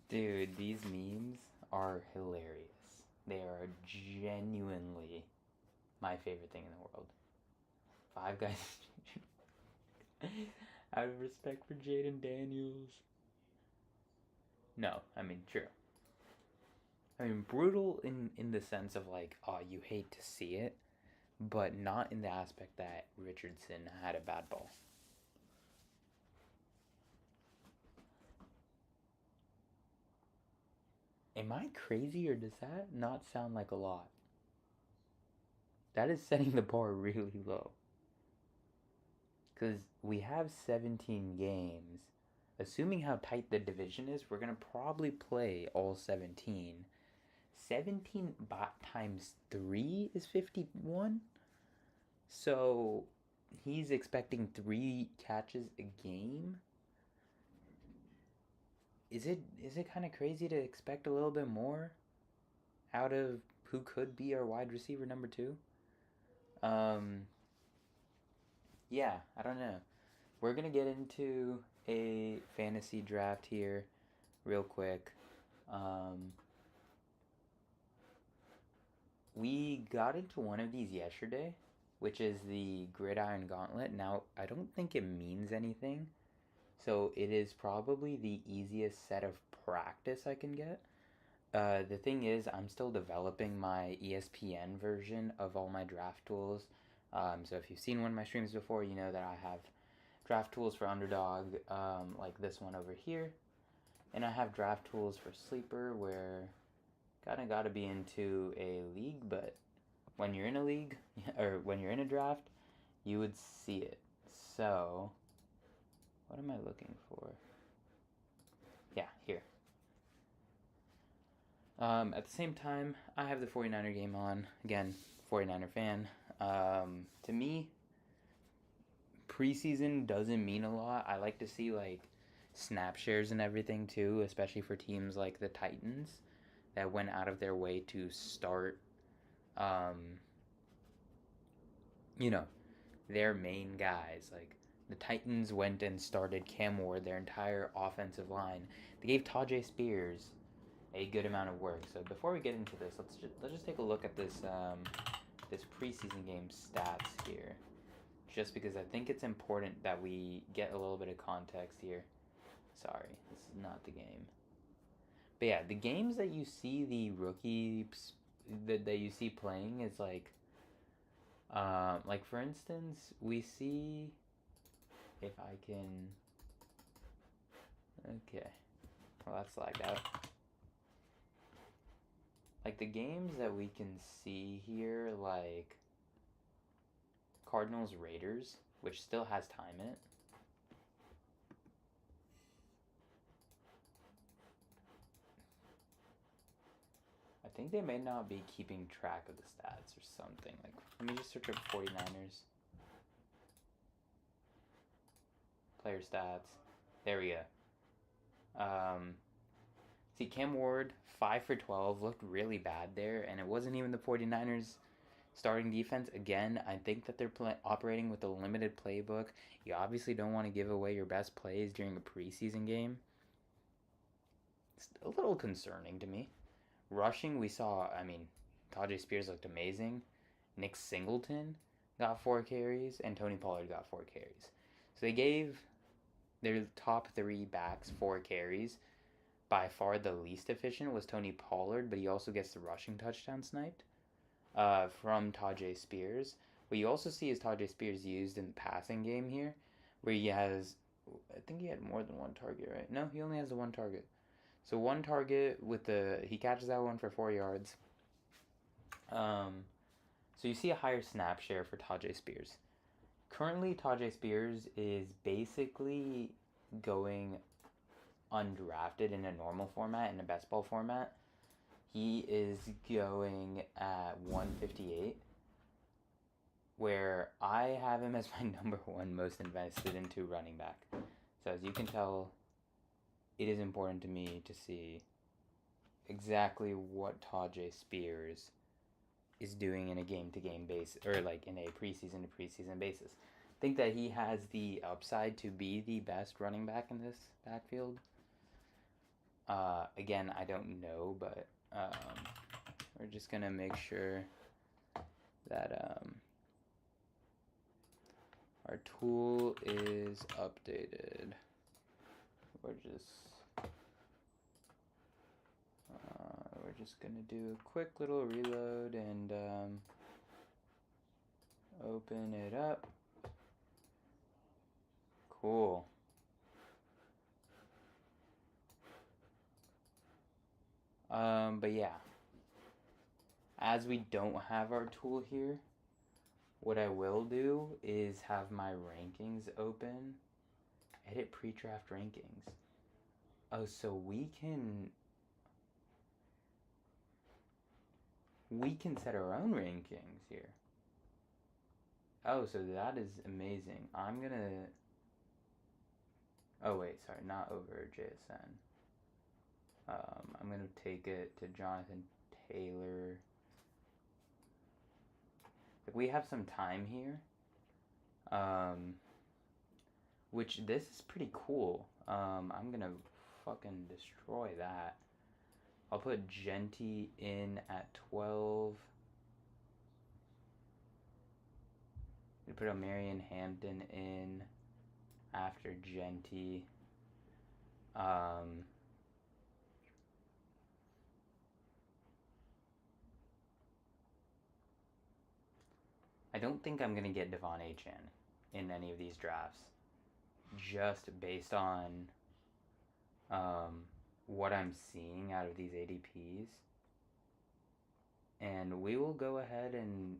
Dude, these memes are hilarious. They are genuinely my favorite thing in the world. Five Guys. Out of respect for Jaden Daniels. No, I mean, true. I mean, brutal in the sense of like, oh, you hate to see it, but not in the aspect that Richardson had a bad ball. Am I crazy or does that not sound like a lot? That is setting the bar really low. Because we have 17 games. Assuming how tight the division is, we're going to probably play all 17. 17 times 3 is 51. So he's expecting 3 catches a game. Is it kind of crazy to expect a little bit more out of who could be our wide receiver number 2? Um yeah, I don't know. We're going to get into a fantasy draft here real quick. Um, we got into one of these yesterday, which is the Gridiron Gauntlet. Now, I don't think it means anything, so it is probably the easiest set of practice I can get. The thing is, I'm still developing my ESPN version of all my draft tools. So if you've seen one of my streams before, you know that I have draft tools for Underdog, like this one over here. And I have draft tools for Sleeper, where kind of got to be into a league, but when you're in a league, or when you're in a draft, you would see it. So, what am I looking for? Yeah, here. At the same time, I have the 49er game on. Again, 49er fan. To me, preseason doesn't mean a lot. I like to see like snap shares and everything too, especially for teams like the Titans that went out of their way to start, um, you know, their main guys. Like the Titans went and started Cam Ward, their entire offensive line. They gave Tajay Spears a good amount of work. So before we get into this, let's just take a look at this preseason game stats here, just because I think it's important that we get a little bit of context here. Sorry, this is not the game. But yeah, the games that you see the rookies that you see playing is like for instance, we see if I can. Okay, well that's lagged out. Like the games that we can see here, like Cardinals Raiders, which still has time in it. I think they may not be keeping track of the stats or something. Like, let me just search up 49ers. Player stats. There we go. See, Cam Ward, 5 for 12, looked really bad there, and it wasn't even the 49ers starting defense. Again, I think that they're operating with a limited playbook. You obviously don't want to give away your best plays during a preseason game. It's a little concerning to me. Rushing, we saw, I mean, Tajay Spears looked amazing. Nick Singleton got 4 carries, and Tony Pollard got 4 carries. So they gave their top 3 backs 4 carries. By far the least efficient was Tony Pollard, but he also gets the rushing touchdown sniped from Tajay Spears. What you also see is Tajay Spears used in the passing game here, where he has, I think he had more than one target, right? No, he only has the one target. So one target with he catches that one for 4 yards. So you see a higher snap share for Tajay Spears. Currently, Tajay Spears is basically going undrafted in a normal format, in a best ball format. He is going at 158, where I have him as my number 1 most invested into running back. So as you can tell, it is important to me to see exactly what Tajay Spears is doing in a game-to-game basis, or like in a preseason-to-preseason basis. think that he has the upside to be the best running back in this backfield. Again, I don't know, but we're just going to make sure that our tool is updated. We're just going to do a quick little reload and open it up. Cool. But yeah, as we don't have our tool here, what I will do is have my rankings open. Edit pre-draft rankings. Oh, so we can set our own rankings here. Oh, so that is amazing. I'm gonna... Oh, wait, sorry, not over JSN. I'm gonna take it to Jonathan Taylor. Like, we have some time here. Which this is pretty cool. I'm gonna fucking destroy that. I'll put Genty in at 12. We put O'Marion Hampton in after Genty. I don't think I'm gonna get Devon Achane in any of these drafts, just based on what I'm seeing out of these ADPs. And we will go ahead and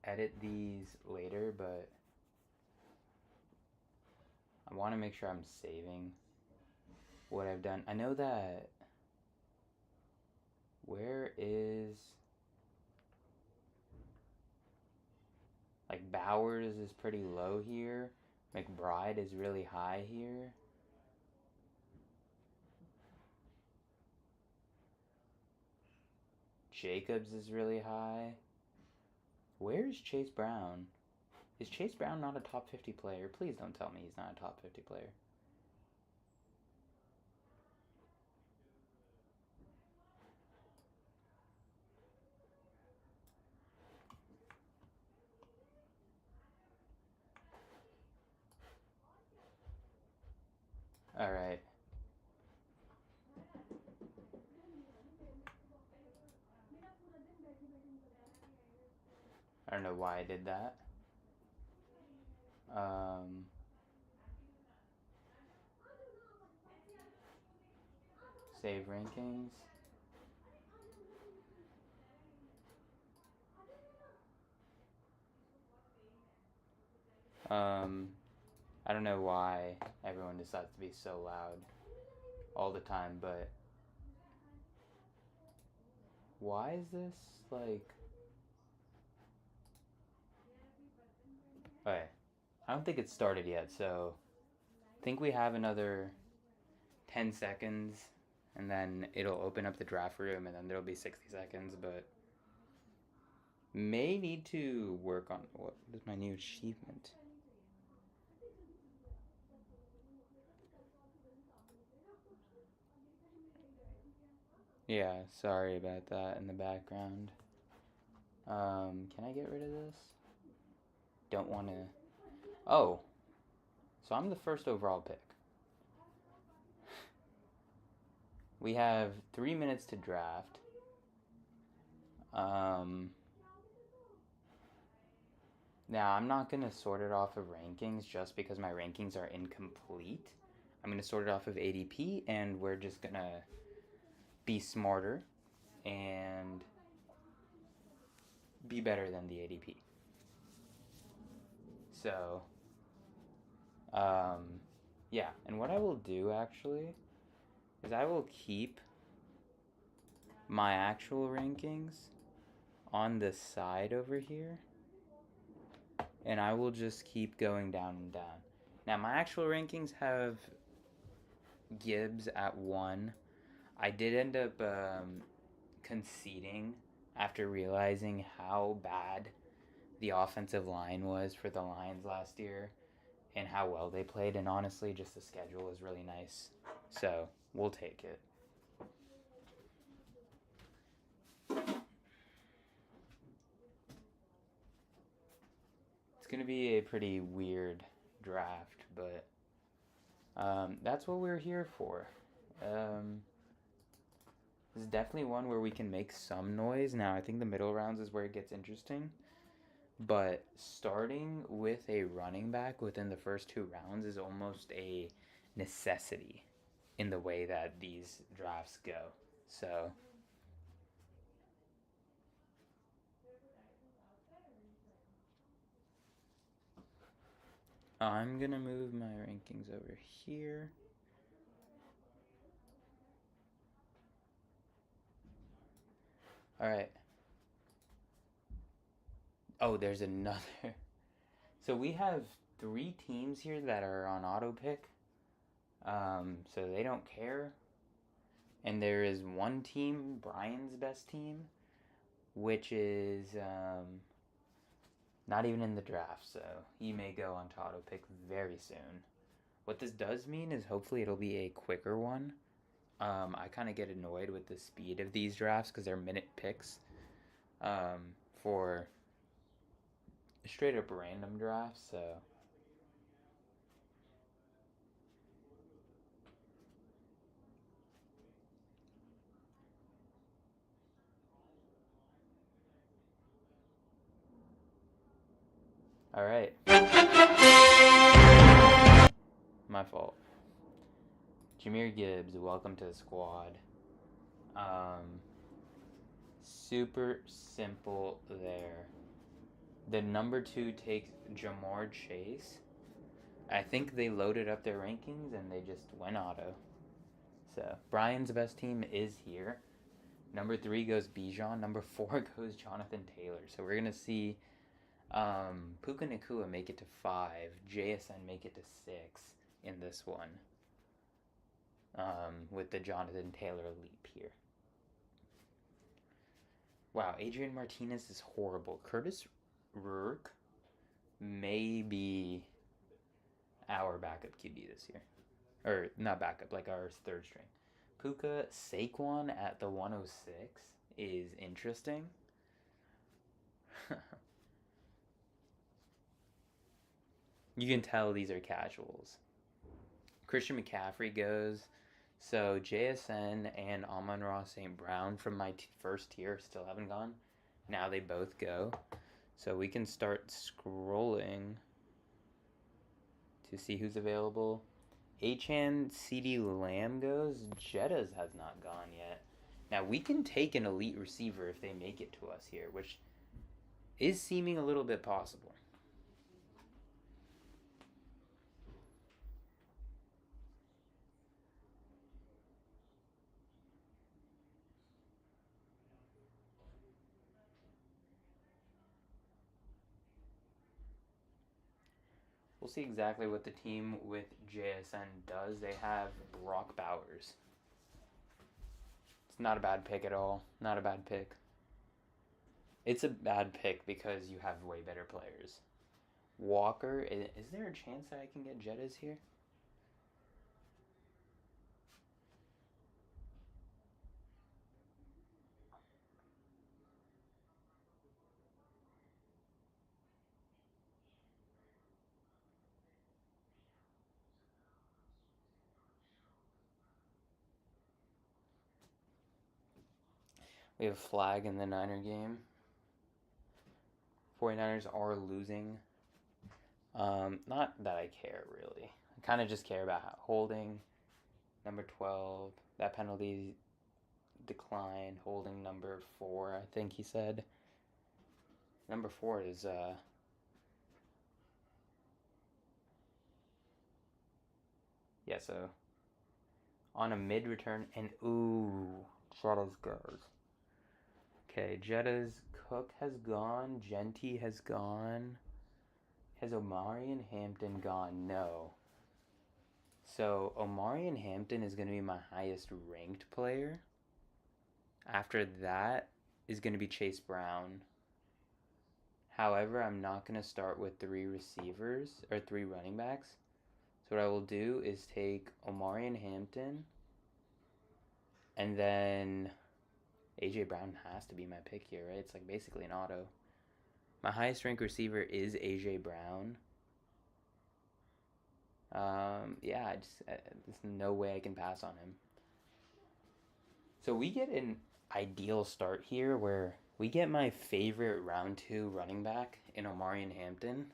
edit these later, but I want to make sure I'm saving what I've done. I know that... Where is... Like, Bowers is pretty low here. McBride is really high here. Jacobs is really high. Where is Chase Brown? Is Chase Brown not a top 50 player? Please don't tell me he's not a top 50 player. Alright. I don't know why I did that. Save rankings. I don't know why everyone decides to be so loud all the time, but why is this like... Okay, I don't think it's started yet, so I think we have another 10 seconds and then it'll open up the draft room and then there'll be 60 seconds, but may need to work on... What is my new achievement? Yeah, sorry about that in the background. Can I get rid of this? Don't want to... Oh, so I'm the first overall pick. We have 3 minutes to draft. Now, I'm not going to sort it off of rankings just because my rankings are incomplete. I'm going to sort it off of ADP, and we're just going to be smarter and be better than the ADP. So, yeah. And what I will do, actually, is I will keep my actual rankings on the side over here. And I will just keep going down and down. Now, my actual rankings have Gibbs at 1. I did end up conceding after realizing how bad the offensive line was for the Lions last year and how well they played, and honestly, just the schedule was really nice. So we'll take it. It's going to be a pretty weird draft, but that's what we're here for. This is definitely one where we can make some noise. Now, I think the middle rounds is where it gets interesting. But starting with a running back within the first 2 rounds is almost a necessity in the way that these drafts go. So I'm going to move my rankings over here. All right. Oh, there's another. So we have 3 teams here that are on auto pick. So they don't care. And there is one team, Brian's best team, which is not even in the draft. So he may go on to auto pick very soon. What this does mean is hopefully it'll be a quicker one. I kind of get annoyed with the speed of these drafts because they're minute picks for straight up random drafts. So all right, my fault. Jahmyr Gibbs, welcome to the squad. Super simple there. The number 2 takes Jamar Chase. I think they loaded up their rankings and they just went auto. So Brian's best team is here. Number 3 goes Bijan. Number 4 goes Jonathan Taylor. So we're gonna see Puka Nacua make it to 5, JSN make it to 6 in this one. With the Jonathan Taylor leap here. Wow, Adrian Martinez is horrible. Curtis Rourke may be our backup QB this year. Or, not backup, like our 3rd string. Puka Saquon at the 106 is interesting. You can tell these are casuals. Christian McCaffrey goes. So JSN and Amon-Ra St. Brown from my first tier still haven't gone. Now they both go. So we can start scrolling to see who's available. Achane CeeDee Lamb goes. Jettas has not gone yet. Now we can take an elite receiver if they make it to us here, which is seeming a little bit possible. We'll see exactly what the team with JSN does. They have Brock Bowers. It's not a bad pick at all. Not a bad pick. It's a bad pick because you have way better players. Walker, is there a chance that I can get Jettas here? We have flag in the Niner game. 49ers are losing. Not that I care, really. I kind of just care about holding number 12. That penalty decline. Holding number 4, I think he said. Number 4 is, yeah, so on a mid return, and ooh, Jettas goes. Okay, Jettas, Cook has gone, Genty has gone. Has Omarion Hampton gone? No. So Omarion Hampton is going to be my highest ranked player. After that is going to be Chase Brown. However, I'm not going to start with 3 receivers or 3 running backs. So what I will do is take Omarion Hampton, and then AJ Brown has to be my pick here, right? It's like basically an auto. My highest ranked receiver is AJ Brown. Yeah, there's no way I can pass on him. So we get an ideal start here where we get my favorite round 2 running back in Omarion Hampton.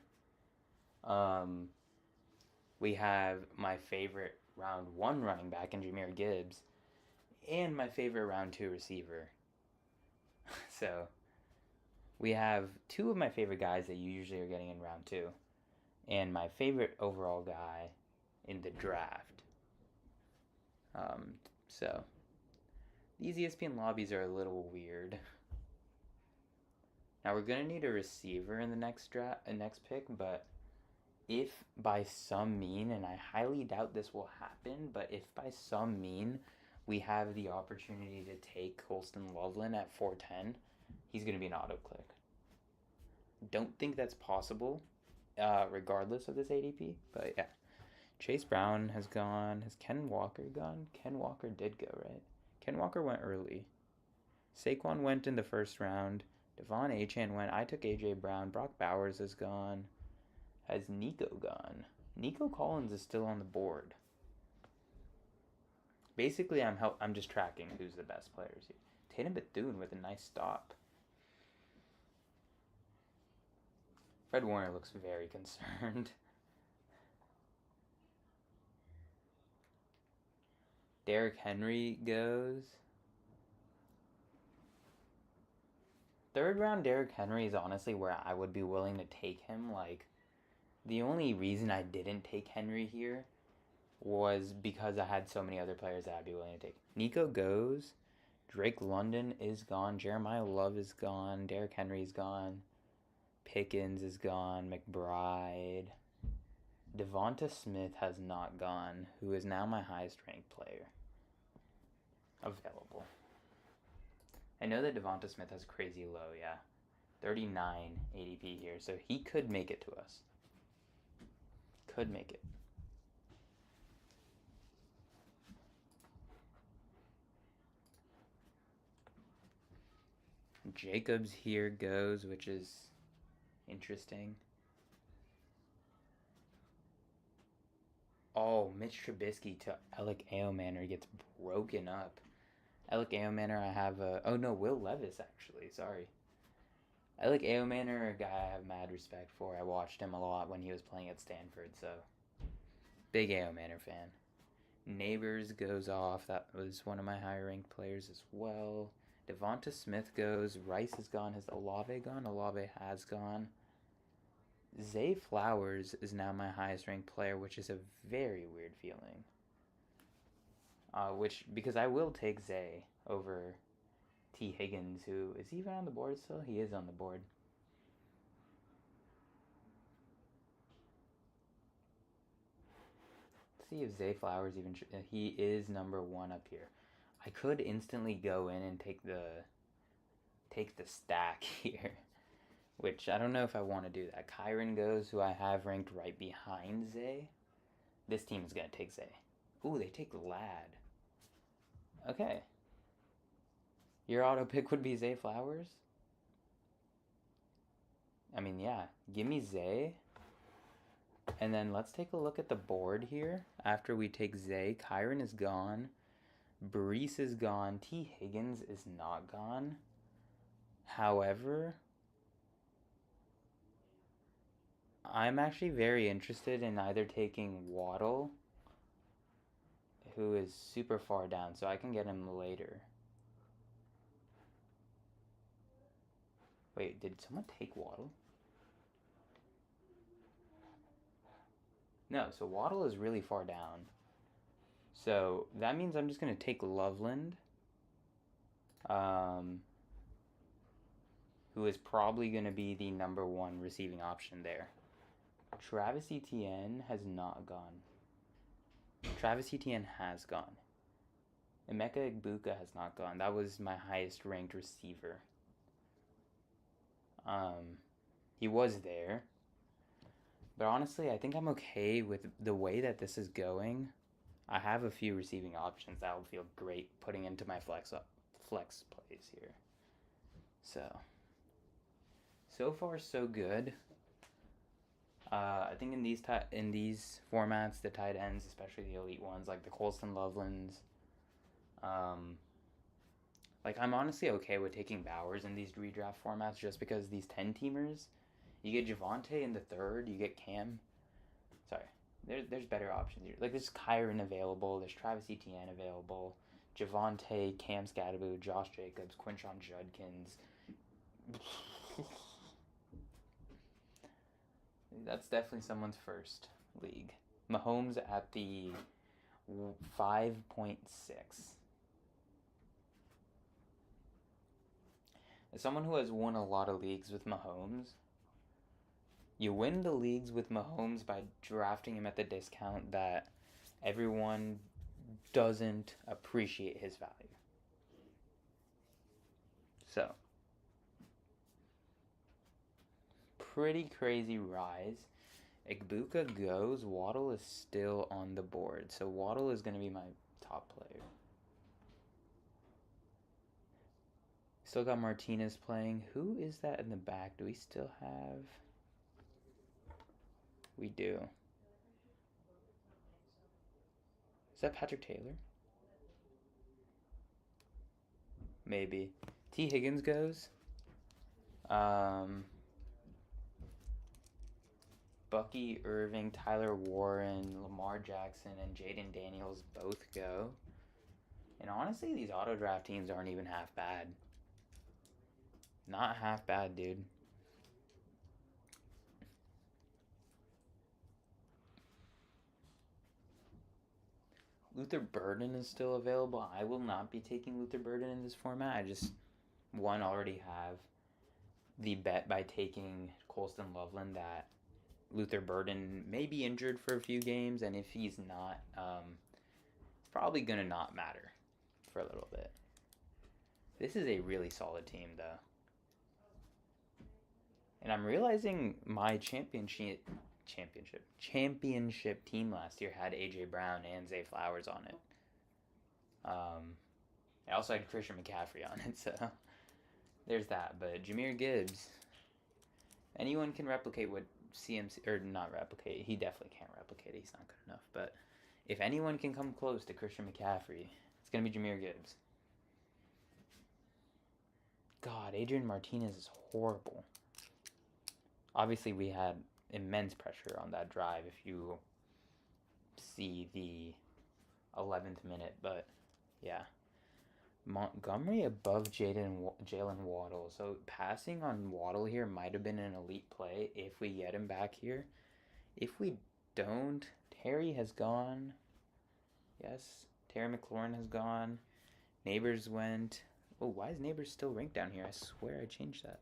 We have my favorite round 1 running back in Jahmyr Gibbs, and my favorite round 2 receiver. So we have 2 of my favorite guys that you usually are getting in round 2, and my favorite overall guy in the draft. So these ESPN lobbies are a little weird. Now we're gonna need a receiver in the next pick, but if by some mean, and I highly doubt this will happen, but if by some mean we have the opportunity to take Colston Loveland at 410, he's going to be an auto click. Don't think that's possible, regardless of this ADP, but yeah. Chase Brown has gone. Has Ken Walker gone? Ken Walker did go, right? Ken Walker went early. Saquon went in the first round. Devon Achane went. I took AJ Brown. Brock Bowers is gone. Has Nico gone? Nico Collins is still on the board. Basically, I'm just tracking who's the best players here. Tatum Bethune with a nice stop. Fred Warner looks very concerned. Derrick Henry goes. 3rd round Derrick Henry is honestly where I would be willing to take him. Like, the only reason I didn't take Henry here was because I had so many other players that I'd be willing to take. Nico goes. Drake London is gone. Jeremiah Love is gone. Derrick Henry is gone. Pickens is gone. McBride. Devonta Smith has not gone, who is now my highest ranked player available. I know that Devonta Smith has crazy low, yeah. 39 ADP here, so he could make it to us. Could make it. Jacobs here goes, which is interesting. Oh, Mitch Trubisky to Alec Eomanor gets broken up. Alec Eomanor, I have a... Oh, no, Will Levis, actually. Sorry. Alec Eomanor, a guy I have mad respect for. I watched him a lot when he was playing at Stanford, so... Big Eomanor fan. Neighbors goes off. That was one of my higher-ranked players as well. Devonta Smith goes. Rice is gone. Has Olave gone? Olave has gone. Zay Flowers is now my highest-ranked player, which is a very weird feeling. Because I will take Zay over T. Higgins, who... Is he even on the board still? He is on the board. Let's see if Zay Flowers even... He is number 1 up here. I could instantly go in and take the stack here, which I don't know if I want to do that. Kyron goes, who I have ranked right behind Zay. This team is going to take Zay. Ooh, they take Lad. Okay. Your auto pick would be Zay Flowers? I mean, yeah. Give me Zay. And then let's take a look at the board here. After we take Zay, Kyron is gone. Breece is gone. T. Higgins is not gone. However, I'm actually very interested in either taking Waddle, who is super far down, so I can get him later. Wait, did someone take Waddle? No, so Waddle is really far down. So that means I'm just going to take Loveland, who is probably going to be the number 1 receiving option there. Travis Etienne has not gone. Travis Etienne has gone. Emeka Egbuka has not gone. That was my highest ranked receiver. He was there. But honestly, I think I'm okay with the way that this is going. I have a few receiving options that will feel great putting into my flex plays here. So far so good. I think in these formats, the tight ends, especially the elite ones, like the Colston Lovelands, um, like I'm honestly okay with taking Bowers in these redraft formats just because these 10-teamers, you get Javonte in the third, you get Cam. Sorry, there's better options here. Like there's Kyron available, there's Travis Etienne available, Javonte, Cam Scatterbo, Josh Jacobs, Quinshon Judkins. That's definitely someone's first league. Mahomes at the 5.6. As someone who has won a lot of leagues with Mahomes, you win the leagues with Mahomes by drafting him at the discount that everyone doesn't appreciate his value. So, pretty crazy rise. Igbuka goes. Waddle is still on the board. So Waddle is going to be my top player. Still got Martinez playing. Who is that in the back? Do we still have... We do. Is that Patrick Taylor? Maybe. T. Higgins goes. Bucky Irving, Tyler Warren, Lamar Jackson, and Jaden Daniels both go. And honestly, these auto draft teams aren't even half bad. Not half bad, dude. Luther Burden is still available. I will not be taking Luther Burden in this format. I just, one, already have the bet by taking Colston Loveland that Luther Burden may be injured for a few games, and if he's not, it's probably going to not matter for a little bit. This is a really solid team, though. And I'm realizing my championship team last year had AJ Brown and Zay Flowers on it. I also had Christian McCaffrey on it, so there's that. But Jahmyr Gibbs, anyone can replicate what CMC, or not replicate, he definitely can't replicate it, he's not good enough. But if anyone can come close to Christian McCaffrey, it's going to be Jahmyr Gibbs. God, Adrian Martinez is horrible. Obviously, we had immense pressure on that drive if you see the 11th minute, but yeah. Montgomery above Jalen Waddle. So passing on Waddle here might have been an elite play if we get him back here. If we don't, Terry has gone. Yes, Terry McLaurin has gone. Neighbors went. Oh, why is Neighbors still ranked down here? I swear I changed that.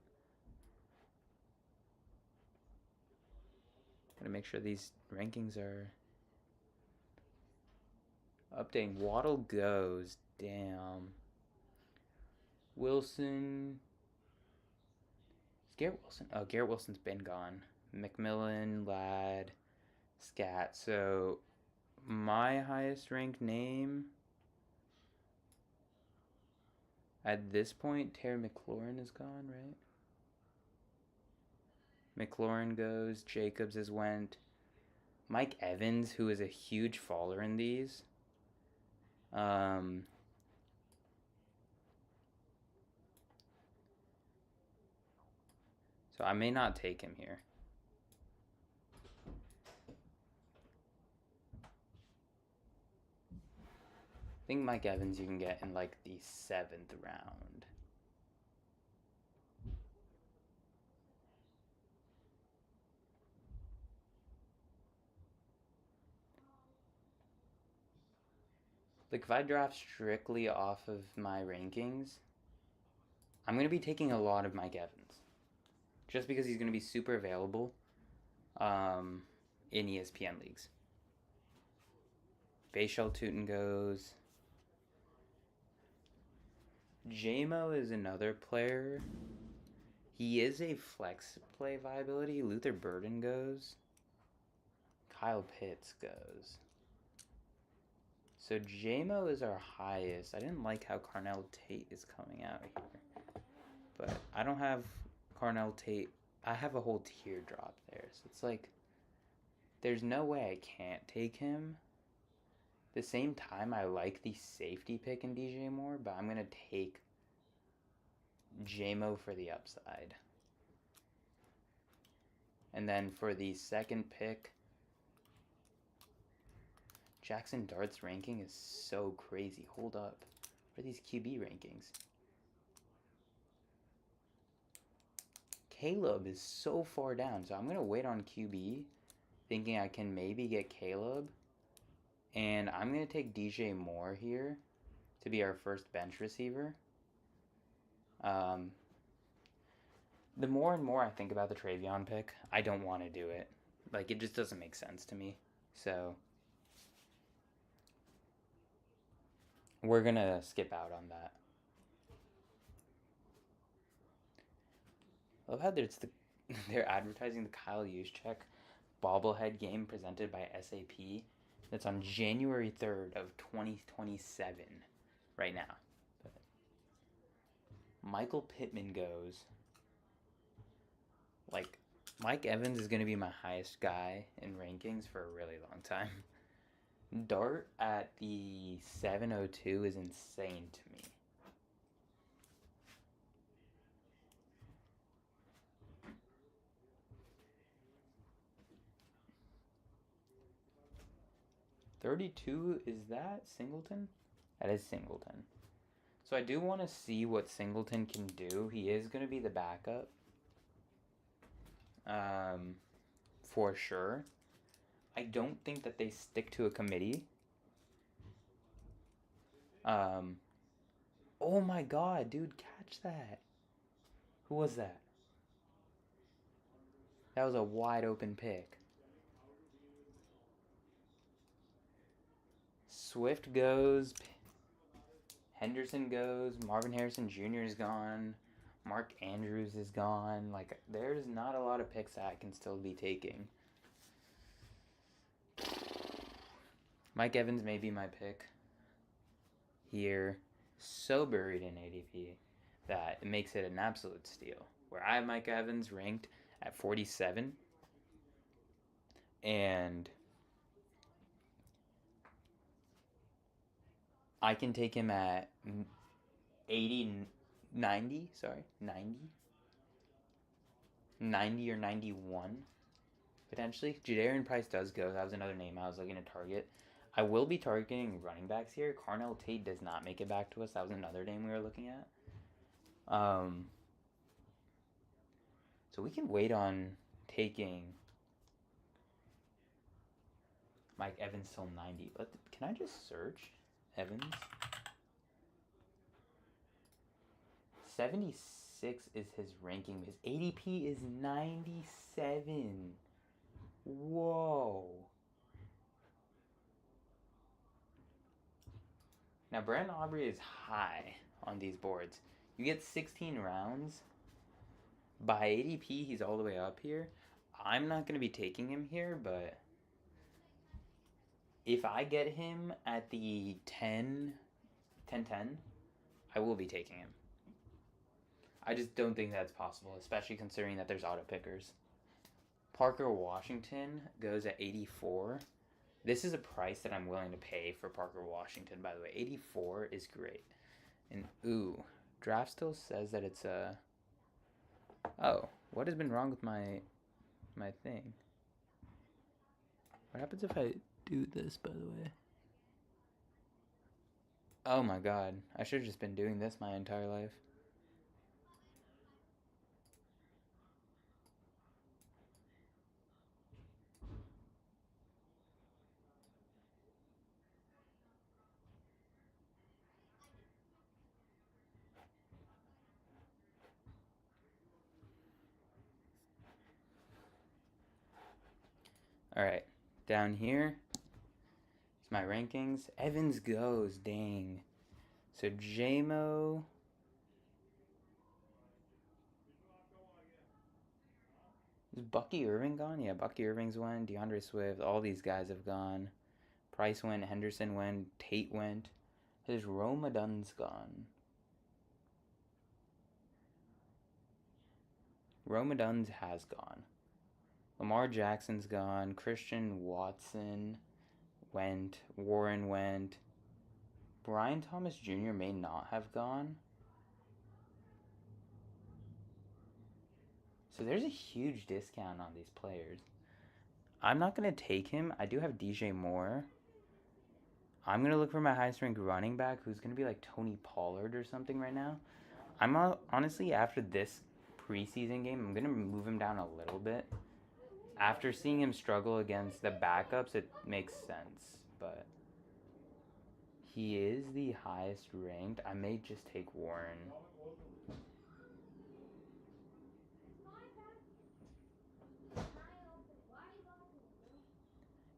Gotta make sure these rankings are updating. Waddle goes. Damn. Wilson. Is Garrett Wilson? Oh, Garrett Wilson's been gone. McMillan, Ladd, Scat. So, my highest ranked name at this point, Terry McLaurin is gone, right? McLaurin goes. Jacobs has went. Mike Evans, who is a huge faller in these. So I may not take him here. I think Mike Evans you can get in like the 7th round. Like if I draft strictly off of my rankings, I'm going to be taking a lot of Mike Evans. Just because he's going to be super available in ESPN leagues. Bashal Tootin goes. JMO is another player. He is a flex play viability. Luther Burden goes. Kyle Pitts goes. So JMO is our highest. I didn't like how Carnell Tate is coming out here. But I don't have Carnell Tate. I have a whole teardrop there. So it's like, there's no way I can't take him. At the same time, I like the safety pick in DJ Moore, but I'm going to take JMO for the upside. And then for the second pick, Jackson Dart's ranking is so crazy. Hold up. What are these QB rankings? Caleb is so far down, so I'm going to wait on QB, thinking I can maybe get Caleb. And I'm going to take DJ Moore here to be our first bench receiver. The more and more I think about the Travion pick, I don't want to do it. Like, it just doesn't make sense to me. So, we're going to skip out on that. I love how they're advertising the Kyle Juszczyk bobblehead game presented by SAP. That's on January 3rd of 2027 right now. But Michael Pittman goes. Like, Mike Evans is going to be my highest guy in rankings for a really long time. Dart at the 702 is insane to me. $32, is that Singleton? That is Singleton. So I do want to see what Singleton can do. He is going to be the backup. For sure. I don't think that they stick to a committee. Oh my god, dude, catch that. Who was that? That was a wide open pick. Swift goes. Henderson goes. Marvin Harrison Jr. is gone. Mark Andrews is gone. Like, there's not a lot of picks that I can still be taking. Mike Evans may be my pick here. So buried in ADP that it makes it an absolute steal. Where I have Mike Evans ranked at 47. And I can take him at 90 or 91 potentially. Jadarian Price does go. That was another name I was looking to target. I will be targeting running backs here. Carnell Tate does not make it back to us. That was another name we were looking at. So we can wait on taking Mike Evans till 90. Can I just search Evans? 76 is his ranking. His ADP is 97. Whoa. Now, Brandon Aubrey is high on these boards. You get 16 rounds. By ADP, he's all the way up here. I'm not going to be taking him here, but if I get him at the 10, I will be taking him. I just don't think that's possible, especially considering that there's auto pickers. Parker Washington goes at 84. This is a price that I'm willing to pay for Parker Washington, by the way. 84 is great. And, ooh, Draft still says that it's a... Oh, what has been wrong with my thing? What happens if I do this, by the way? Oh my god, I should have just been doing this my entire life. Alright, down here is my rankings. Evans goes, dang. So JMO. Is Bucky Irving gone? Yeah, Bucky Irving's went. DeAndre Swift. All these guys have gone. Price went. Henderson went. Tate went. His Ramadan's gone. Ramadan's has gone. Lamar Jackson's gone. Christian Watson went. Warren went. Brian Thomas Jr. may not have gone. So there's a huge discount on these players. I'm not going to take him. I do have DJ Moore. I'm going to look for my highest ranked running back, who's going to be like Tony Pollard or something right now. I'm honestly, after this preseason game, I'm going to move him down a little bit. After seeing him struggle against the backups, it makes sense. But he is the highest ranked. I may just take Warren.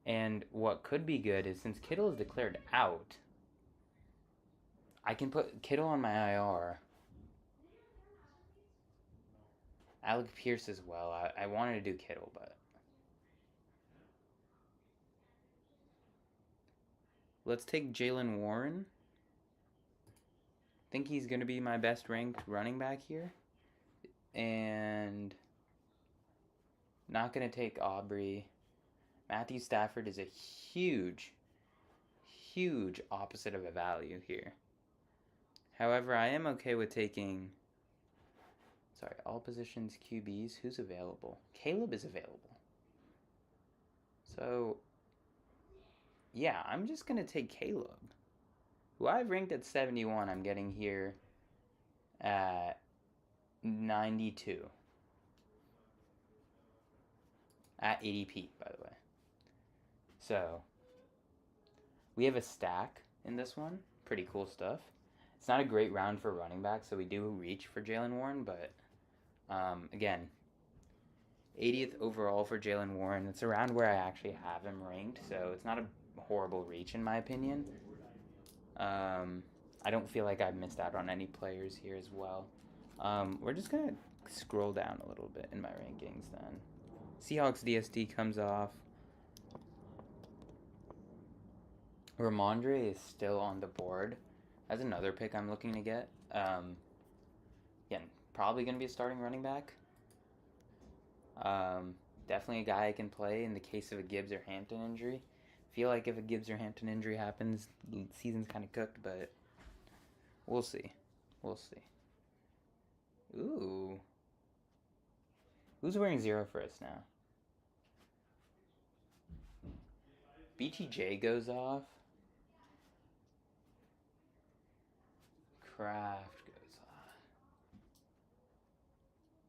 And what could be good is, since Kittle is declared out, I can put Kittle on my IR. Alec Pierce as well. I wanted to do Kittle, but... Let's take Jaylen Warren. I think he's going to be my best ranked running back here. And... not going to take Aubrey. Matthew Stafford is a huge, huge opposite of a value here. However, I am okay with taking... Sorry, all positions QBs. Who's available? Caleb is available. So, yeah, I'm just going to take Caleb, who I've ranked at 71. I'm getting here at 92. At ADP, by the way. So, we have a stack in this one. Pretty cool stuff. It's not a great round for running back, so we do reach for Jaylen Warren, but again, 80th overall for Jaylen Warren. It's around where I actually have him ranked, so it's not a horrible reach in my opinion. I don't feel like I've missed out on any players here as well. We're just going to scroll down a little bit in my rankings then. Seahawks DST comes off. Ramondre is still on the board. That's another pick I'm looking to get. Again, probably going to be a starting running back. Definitely a guy I can play in the case of a Gibbs or Hampton injury. Feel like if a Gibbs or Hampton injury happens, the season's kind of cooked, but we'll see. We'll see. Ooh. Who's wearing 0 for us now? BTJ goes off. Kraft goes off.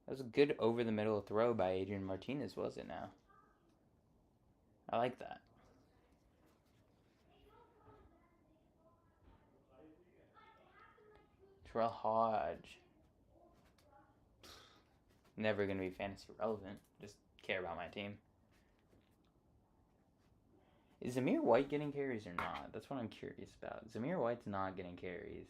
That was a good over-the-middle throw by Adrian Martinez, was it now? I like that. Terrell Hodge. Never going to be fantasy relevant. Just care about my team. Is Zamir White getting carries or not? That's what I'm curious about. Zamir White's not getting carries.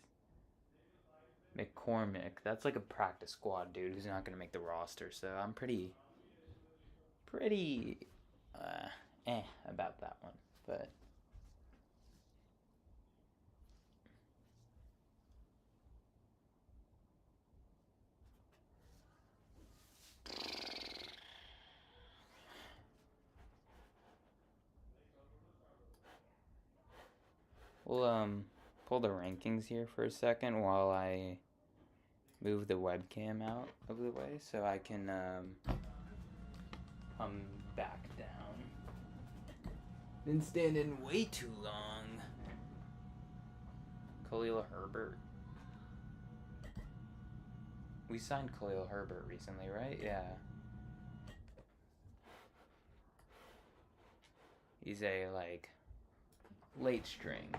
McCormick. That's like a practice squad dude who's not going to make the roster. So I'm pretty about that one. But... we'll pull the rankings here for a second while I move the webcam out of the way so I can come back down. Been standing way too long. Khalil Herbert. We signed Khalil Herbert recently, right? Yeah. He's a, like, late string.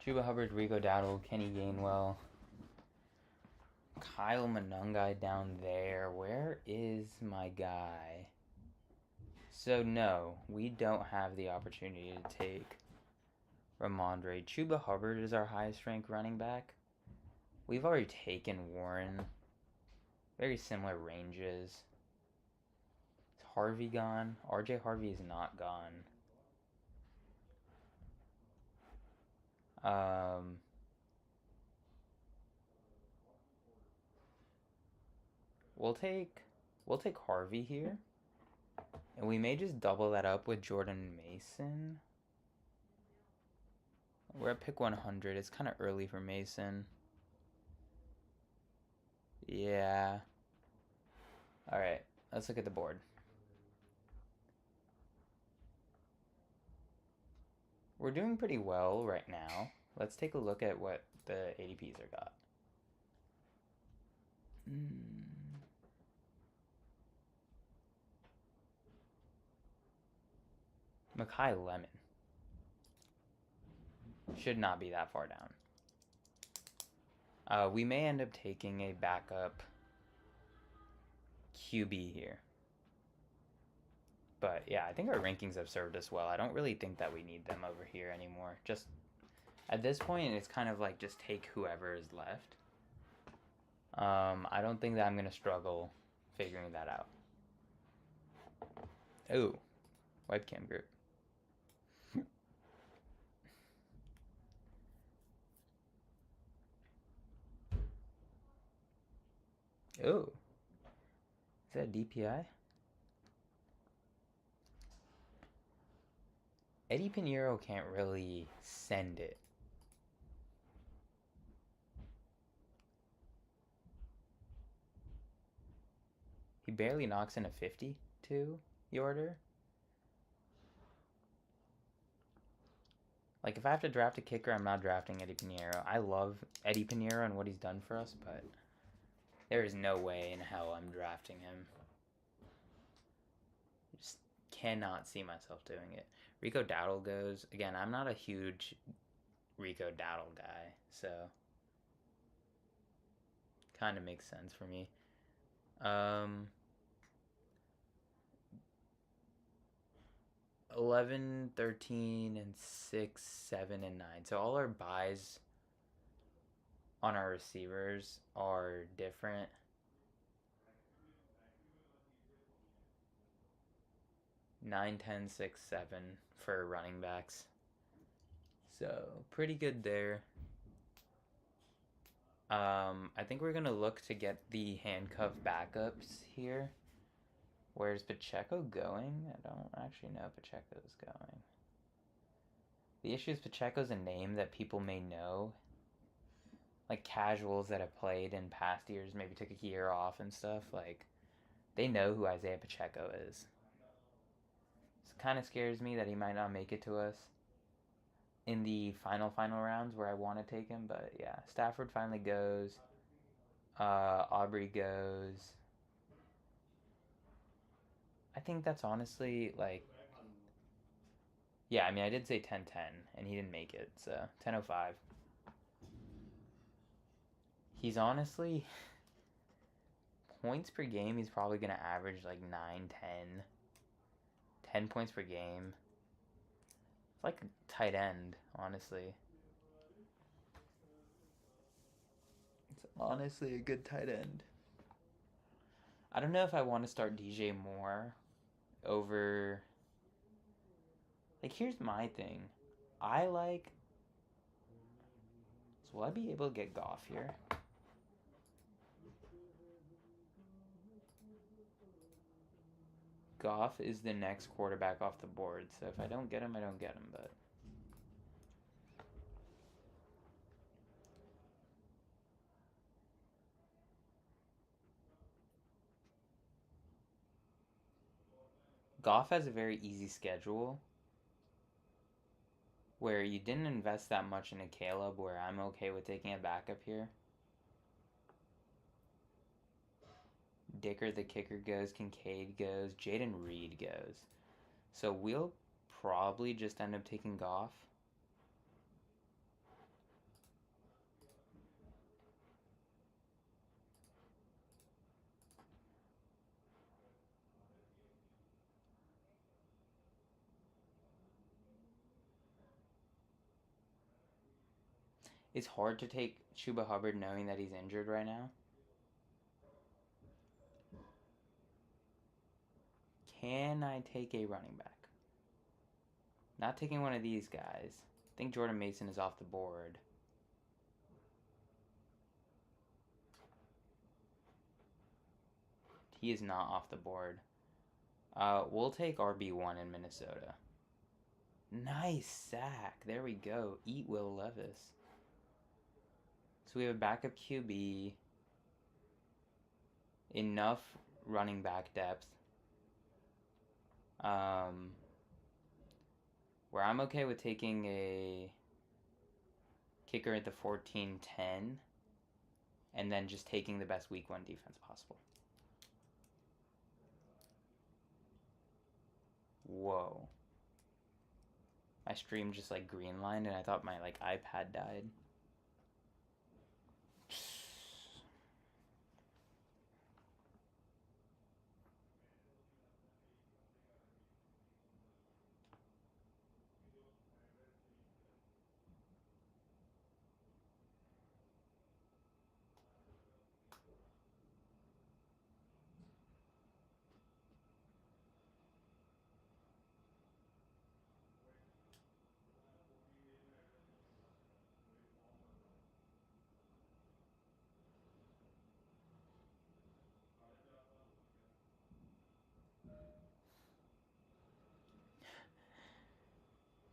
Chuba Hubbard, Rico Dowdle, Kenny Gainwell, Kyle Monangai down there. Where is my guy? So no, we don't have the opportunity to take Ramondre. Chuba Hubbard is our highest ranked running back. We've already taken Warren. Very similar ranges. Is Harvey gone? RJ Harvey is not gone. We'll take Harvey here. And we may just double that up with Jordan Mason. We're at pick 100. It's kind of early for Mason. Yeah. Alright, let's look at the board. We're doing pretty well right now. Let's take a look at what the ADPs are got. Makai Lemon. Should not be that far down. We may end up taking a backup QB here. But yeah, I think our rankings have served us well. I don't really think that we need them over here anymore. Just at this point, it's kind of like just take whoever is left. I don't think that I'm going to struggle figuring that out. Oh, webcam group. Oh, is that DPI? Eddie Pinheiro can't really send it. He barely knocks in a 52 yarder. Like, if I have to draft a kicker, I'm not drafting Eddie Pinheiro. I love Eddie Pinheiro and what he's done for us, but there is no way in hell I'm drafting him. I just cannot see myself doing it. Rico Dowdle goes. Again, I'm not a huge Rico Dowdle guy, so kind of makes sense for me. 11, 13, and 6, 7, and 9. So all our buys on our receivers are different. Nine, 10, 6, 7 for running backs. So pretty good there. I think we're going to look to get the handcuff backups here. Where's Pacheco going? I don't actually know if Pacheco's going. The issue is Pacheco's a name that people may know. Like casuals that have played in past years, maybe took a year off and stuff. Like, they know who Isaiah Pacheco is. It kind of scares me that he might not make it to us in the final rounds where I want to take him. But yeah, Stafford finally goes. Aubrey goes. I think that's honestly like, yeah, I mean, I did say 10-10 and he didn't make it, so 10-05. He's honestly, points per game, he's probably going to average like 9, 10. 10 points per game. It's like a tight end, honestly. It's honestly a good tight end. I don't know if I want to start DJ Moore over... Like, here's my thing. I like... So will I be able to get Goff here? Goff is the next quarterback off the board, so if I don't get him, I don't get him, but... Goff has a very easy schedule where you didn't invest that much in a Caleb, where I'm okay with taking a backup here. Dicker the kicker goes, Kincaid goes, Jaden Reed goes. So we'll probably just end up taking Goff. It's hard to take Chuba Hubbard knowing that he's injured right now. Can I take a running back? Not taking one of these guys. I think Jordan Mason is off the board. He is not off the board. We'll take RB1 in Minnesota. Nice sack. There we go. Eat Will Levis. So we have a backup QB. Enough running back depth. Where I'm okay with taking a kicker at the 14-10 and then just taking the best week 1 defense possible. Whoa. My stream just like greenlined and I thought my like iPad died.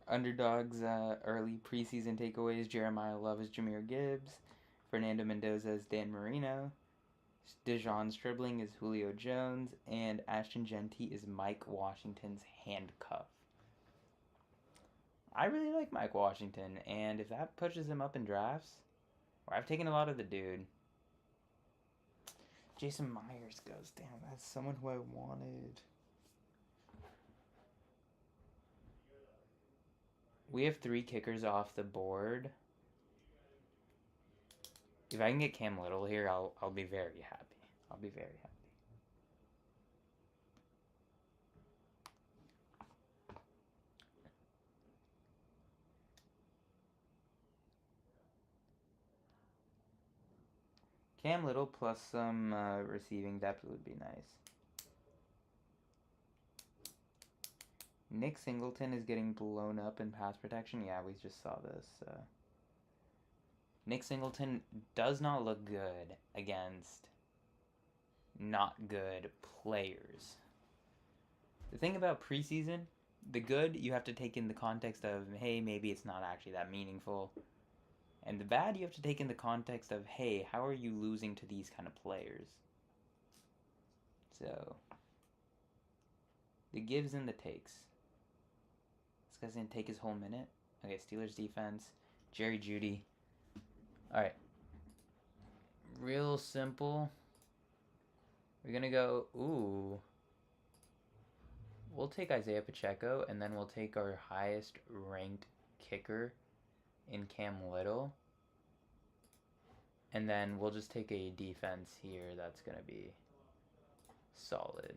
Underdogs early preseason takeaways: Jeremiah Love is Jahmyr Gibbs, Fernando Mendoza is Dan Marino, Dejon Stribling is Julio Jones, and Ashton Jeanty is Mike Washington's handcuff. I really like Mike Washington, and if that pushes him up in drafts, or I've taken a lot of the dude. Jason Myers goes, damn, that's someone who I wanted. We have 3 kickers off the board. If I can get Cam Little here, I'll be very happy. I'll be very happy. Cam Little plus some receiving depth would be nice. Nick Singleton is getting blown up in pass protection. Yeah, we just saw this. Nick Singleton does not look good against not good players. The thing about preseason, the good you have to take in the context of, hey, maybe it's not actually that meaningful. And the bad you have to take in the context of, hey, how are you losing to these kind of players? So, the gives and the takes. This guy's going to take his whole minute. Okay, Steelers defense. Jerry Jeudy. Alright. Real simple. We're going to go, ooh. We'll take Isaiah Pacheco, and then we'll take our highest ranked kicker in Cam Little. And then we'll just take a defense here that's going to be solid.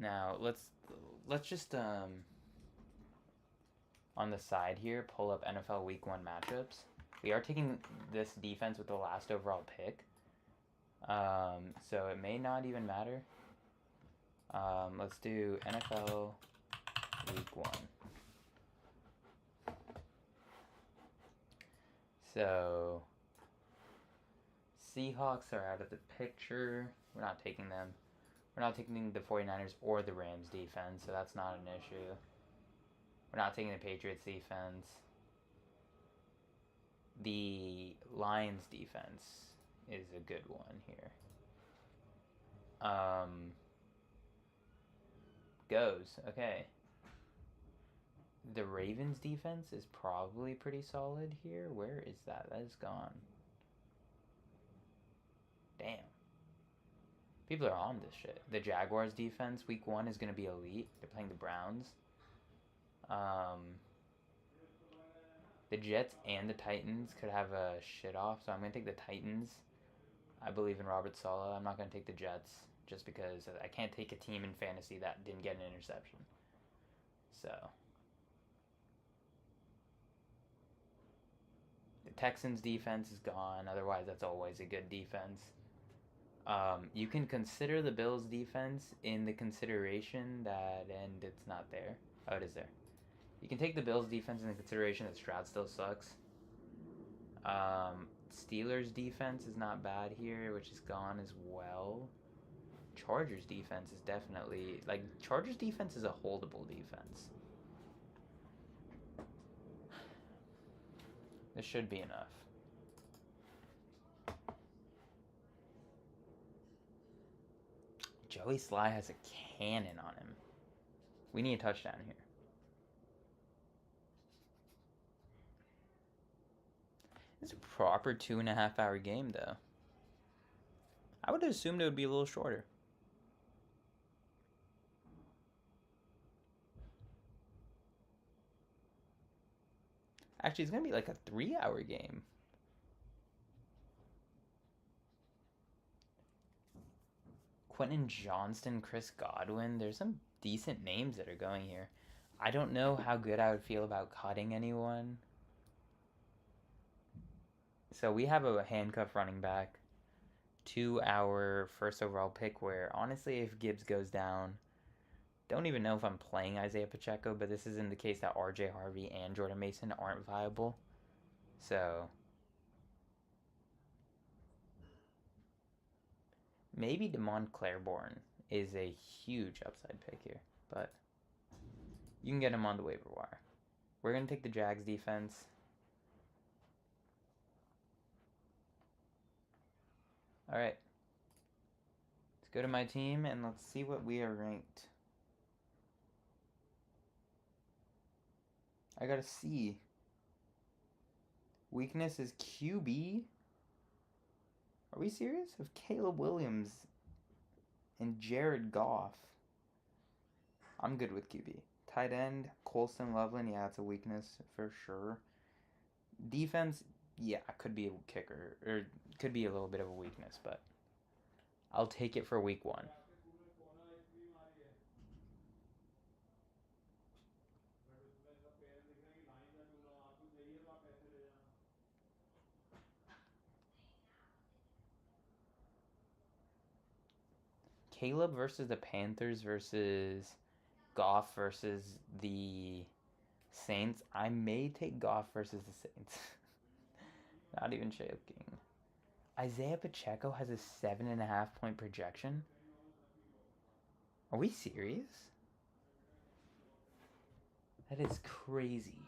Now, let's just on the side here pull up NFL Week 1 matchups. We are taking this defense with the last overall pick. So it may not even matter. Let's do NFL Week 1. So Seahawks are out of the picture. We're not taking them. We're not taking the 49ers or the Rams defense, so that's not an issue. We're not taking the Patriots defense. The Lions defense is a good one here. Goes. Okay. The Ravens defense is probably pretty solid here. Where is that? That is gone. Damn. People are on this shit. The Jaguars defense week 1 is going to be elite. They're playing the Browns. The Jets and the Titans could have a shit off, so I'm going to take the Titans. I believe in Robert Saleh. I'm not going to take the Jets. just because I can't take a team in fantasy that didn't get an interception. So the Texans defense is gone. Otherwise, that's always a good defense. You can consider the Bills defense in the consideration that, and it's not there. Oh, it is there. You can take the Bills defense into consideration that Stroud still sucks. Steelers defense is not bad here, which is gone as well. Chargers defense is definitely, like, Chargers defense is a holdable defense. This should be enough. Joey Sly has a cannon on him. We need a touchdown here. It's a proper 2.5 hour game, though. I would have assumed it would be a little shorter. Actually, it's going to be like a 3-hour game. Quentin Johnston, Chris Godwin. There's some decent names that are going here. I don't know how good I would feel about cutting anyone. So we have a handcuff running back to our first overall pick where, honestly, if Gibbs goes down, don't even know if I'm playing Isaiah Pacheco, but this is in the case that RJ Harvey and Jordan Mason aren't viable. So maybe Damon Claiborne is a huge upside pick here, but you can get him on the waiver wire. We're going to take the Jags defense. All right. Let's go to my team and let's see what we are ranked. I got a C. Weakness is QB. Are we serious? Of Caleb Williams and Jared Goff. I'm good with QB. Tight end, Colston Loveland. Yeah, it's a weakness for sure. Defense, yeah, could be a kicker. Or could be a little bit of a weakness, but I'll take it for week 1. Caleb versus the Panthers versus Goff versus the Saints. I may take Goff versus the Saints. Not even joking. Isaiah Pacheco has a 7.5 point projection. Are we serious? That is crazy.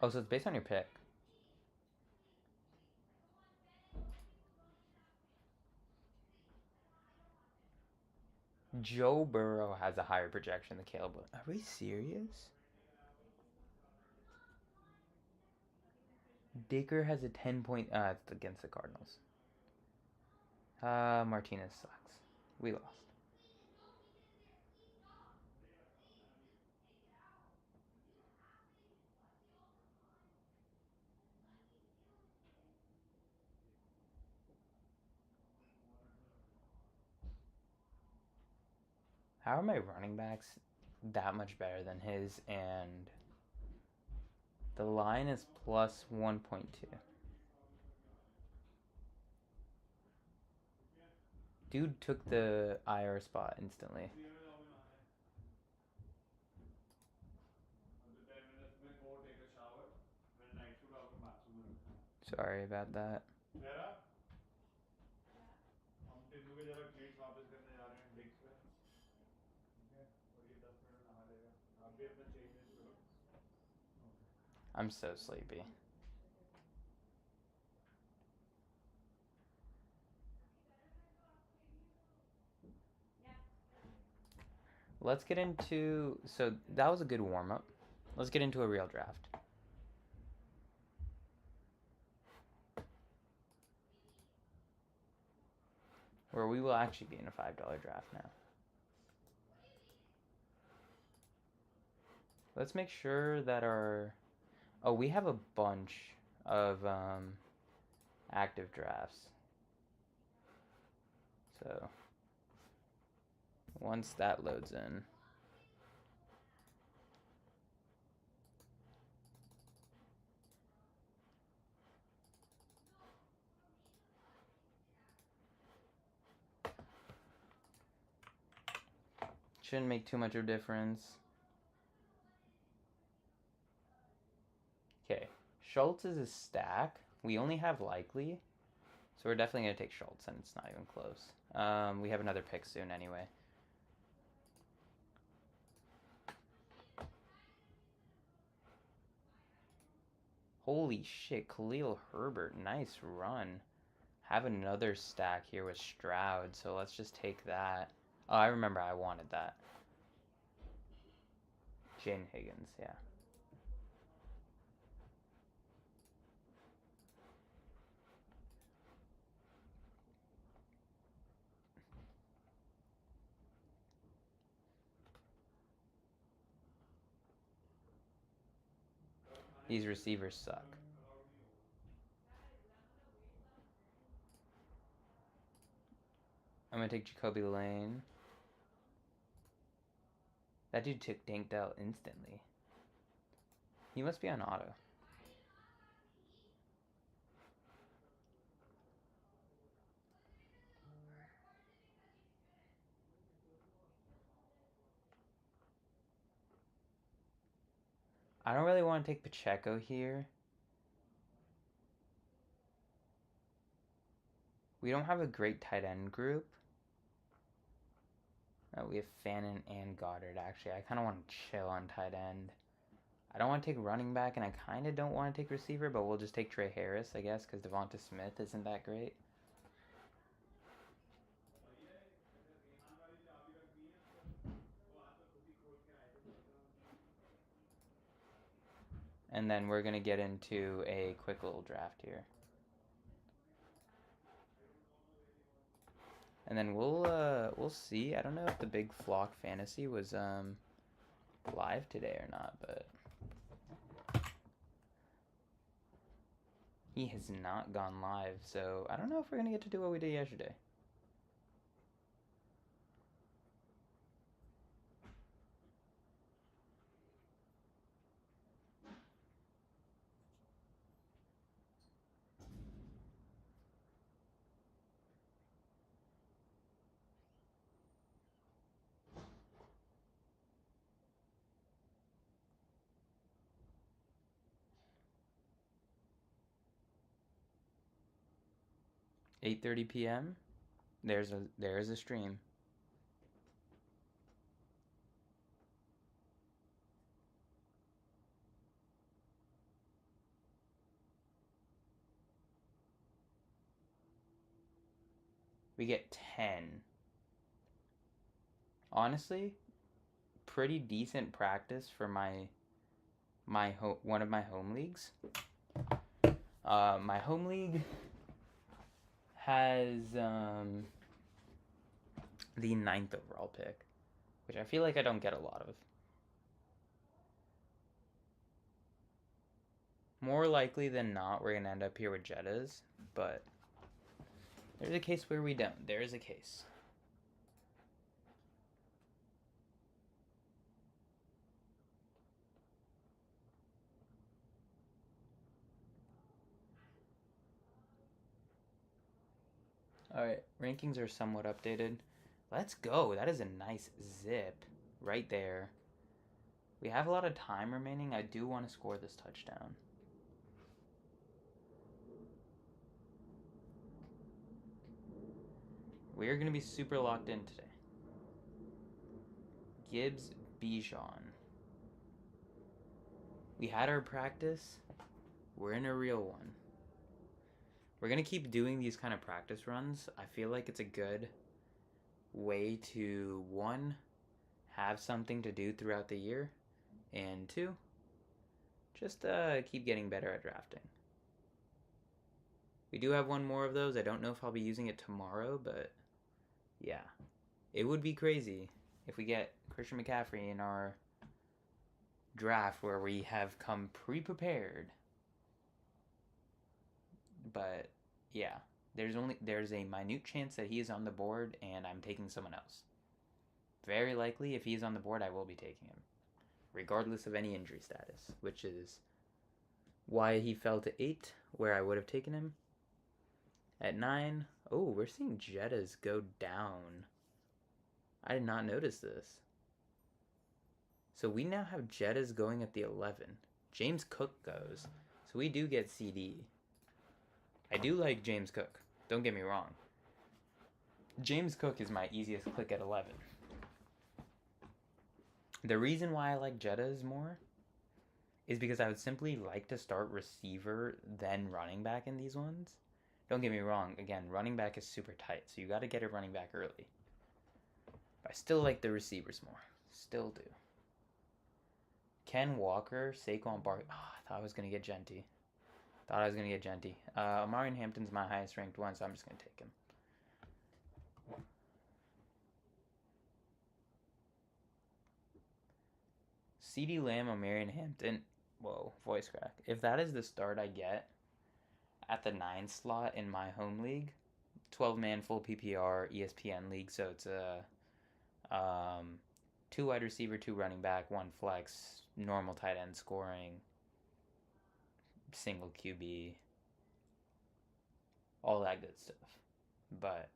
Oh, so it's based on your pick. Joe Burrow has a higher projection than Caleb. Are we serious? Dicker has a 10 point. It's against the Cardinals. Martinez sucks. We lost. How are my running backs that much better than his? And the line is plus 1.2. Dude took the IR spot instantly. Sorry about that. I'm so sleepy. Let's get into... So that was a good warm-up. Let's get into a real draft. where we will actually be in a $5 draft now. Let's make sure that our... Oh, we have a bunch of active drafts. So once that loads in, shouldn't make too much of a difference. Okay, Schultz is a stack. We only have likely, so we're definitely going to take Schultz, and it's not even close. We have another pick soon anyway. Holy shit, Khalil Herbert, nice run. Have another stack here with Stroud, so let's just take that. Oh, I remember I wanted that. Jane Higgins, yeah. These receivers suck. I'm going to take Jacoby Lane. That dude took Tank Dell instantly. He must be on auto. I don't really want to take Pacheco here. We don't have a great tight end group. We have Fannin and Goddard, actually. I kind of want to chill on tight end. I don't want to take running back, and I kind of don't want to take receiver, but we'll just take Trey Harris, I guess, because Devonta Smith isn't that great. And then we're going to get into a quick little draft here. And then we'll see. I don't know if the Big Flock Fantasy was live today or not, but he has not gone live, so I don't know if we're going to get to do what we did yesterday. $8:30 p.m. There is a stream. We get 10. Honestly, pretty decent practice for one of my home leagues. My home league has the 9th overall pick, which I feel like I don't get a lot of. More likely than not, we're going to end up here with Jettas, but there's a case where we don't. There is a case. Alright, rankings are somewhat updated. Let's go. That is a nice zip right there. We have a lot of time remaining. I do want to score this touchdown. We are going to be super locked in today. Gibbs Bijan. We had our practice. We're in a real one. We're going to keep doing these kind of practice runs. I feel like it's a good way to, 1, have something to do throughout the year, and 2, just keep getting better at drafting. We do have one more of those. I don't know if I'll be using it tomorrow, but Yeah. It would be crazy if we get Christian McCaffrey in our draft where we have come pre-prepared. But yeah, there's a minute chance that he is on the board and I'm taking someone else. Very likely if he's on the board I will be taking him, regardless of any injury status, which is why he fell to 8 where I would have taken him. At 9, oh, we're seeing Jettas go down. I did not notice this. So we now have Jettas going at the 11. James Cook goes. So we do get CD. I do like James Cook. Don't get me wrong. James Cook is my easiest click at 11. The reason why I like Jettas more is because I would simply like to start receiver then running back in these ones. Don't get me wrong. Again, running back is super tight, so you got to get a running back early. But I still like the receivers more. Still do. Ken Walker, Saquon Barkley. Oh, I thought I was going to get Genty. Omarion Hampton's my highest ranked one, so I'm just going to take him. CeeDee Lamb, Omarion Hampton. Whoa, voice crack. If that is the start I get at the 9 slot in my home league, 12-man full PPR ESPN league, so it's a 2 wide receiver, 2 running back, 1 flex, normal tight end scoring, single QB, all that good stuff. But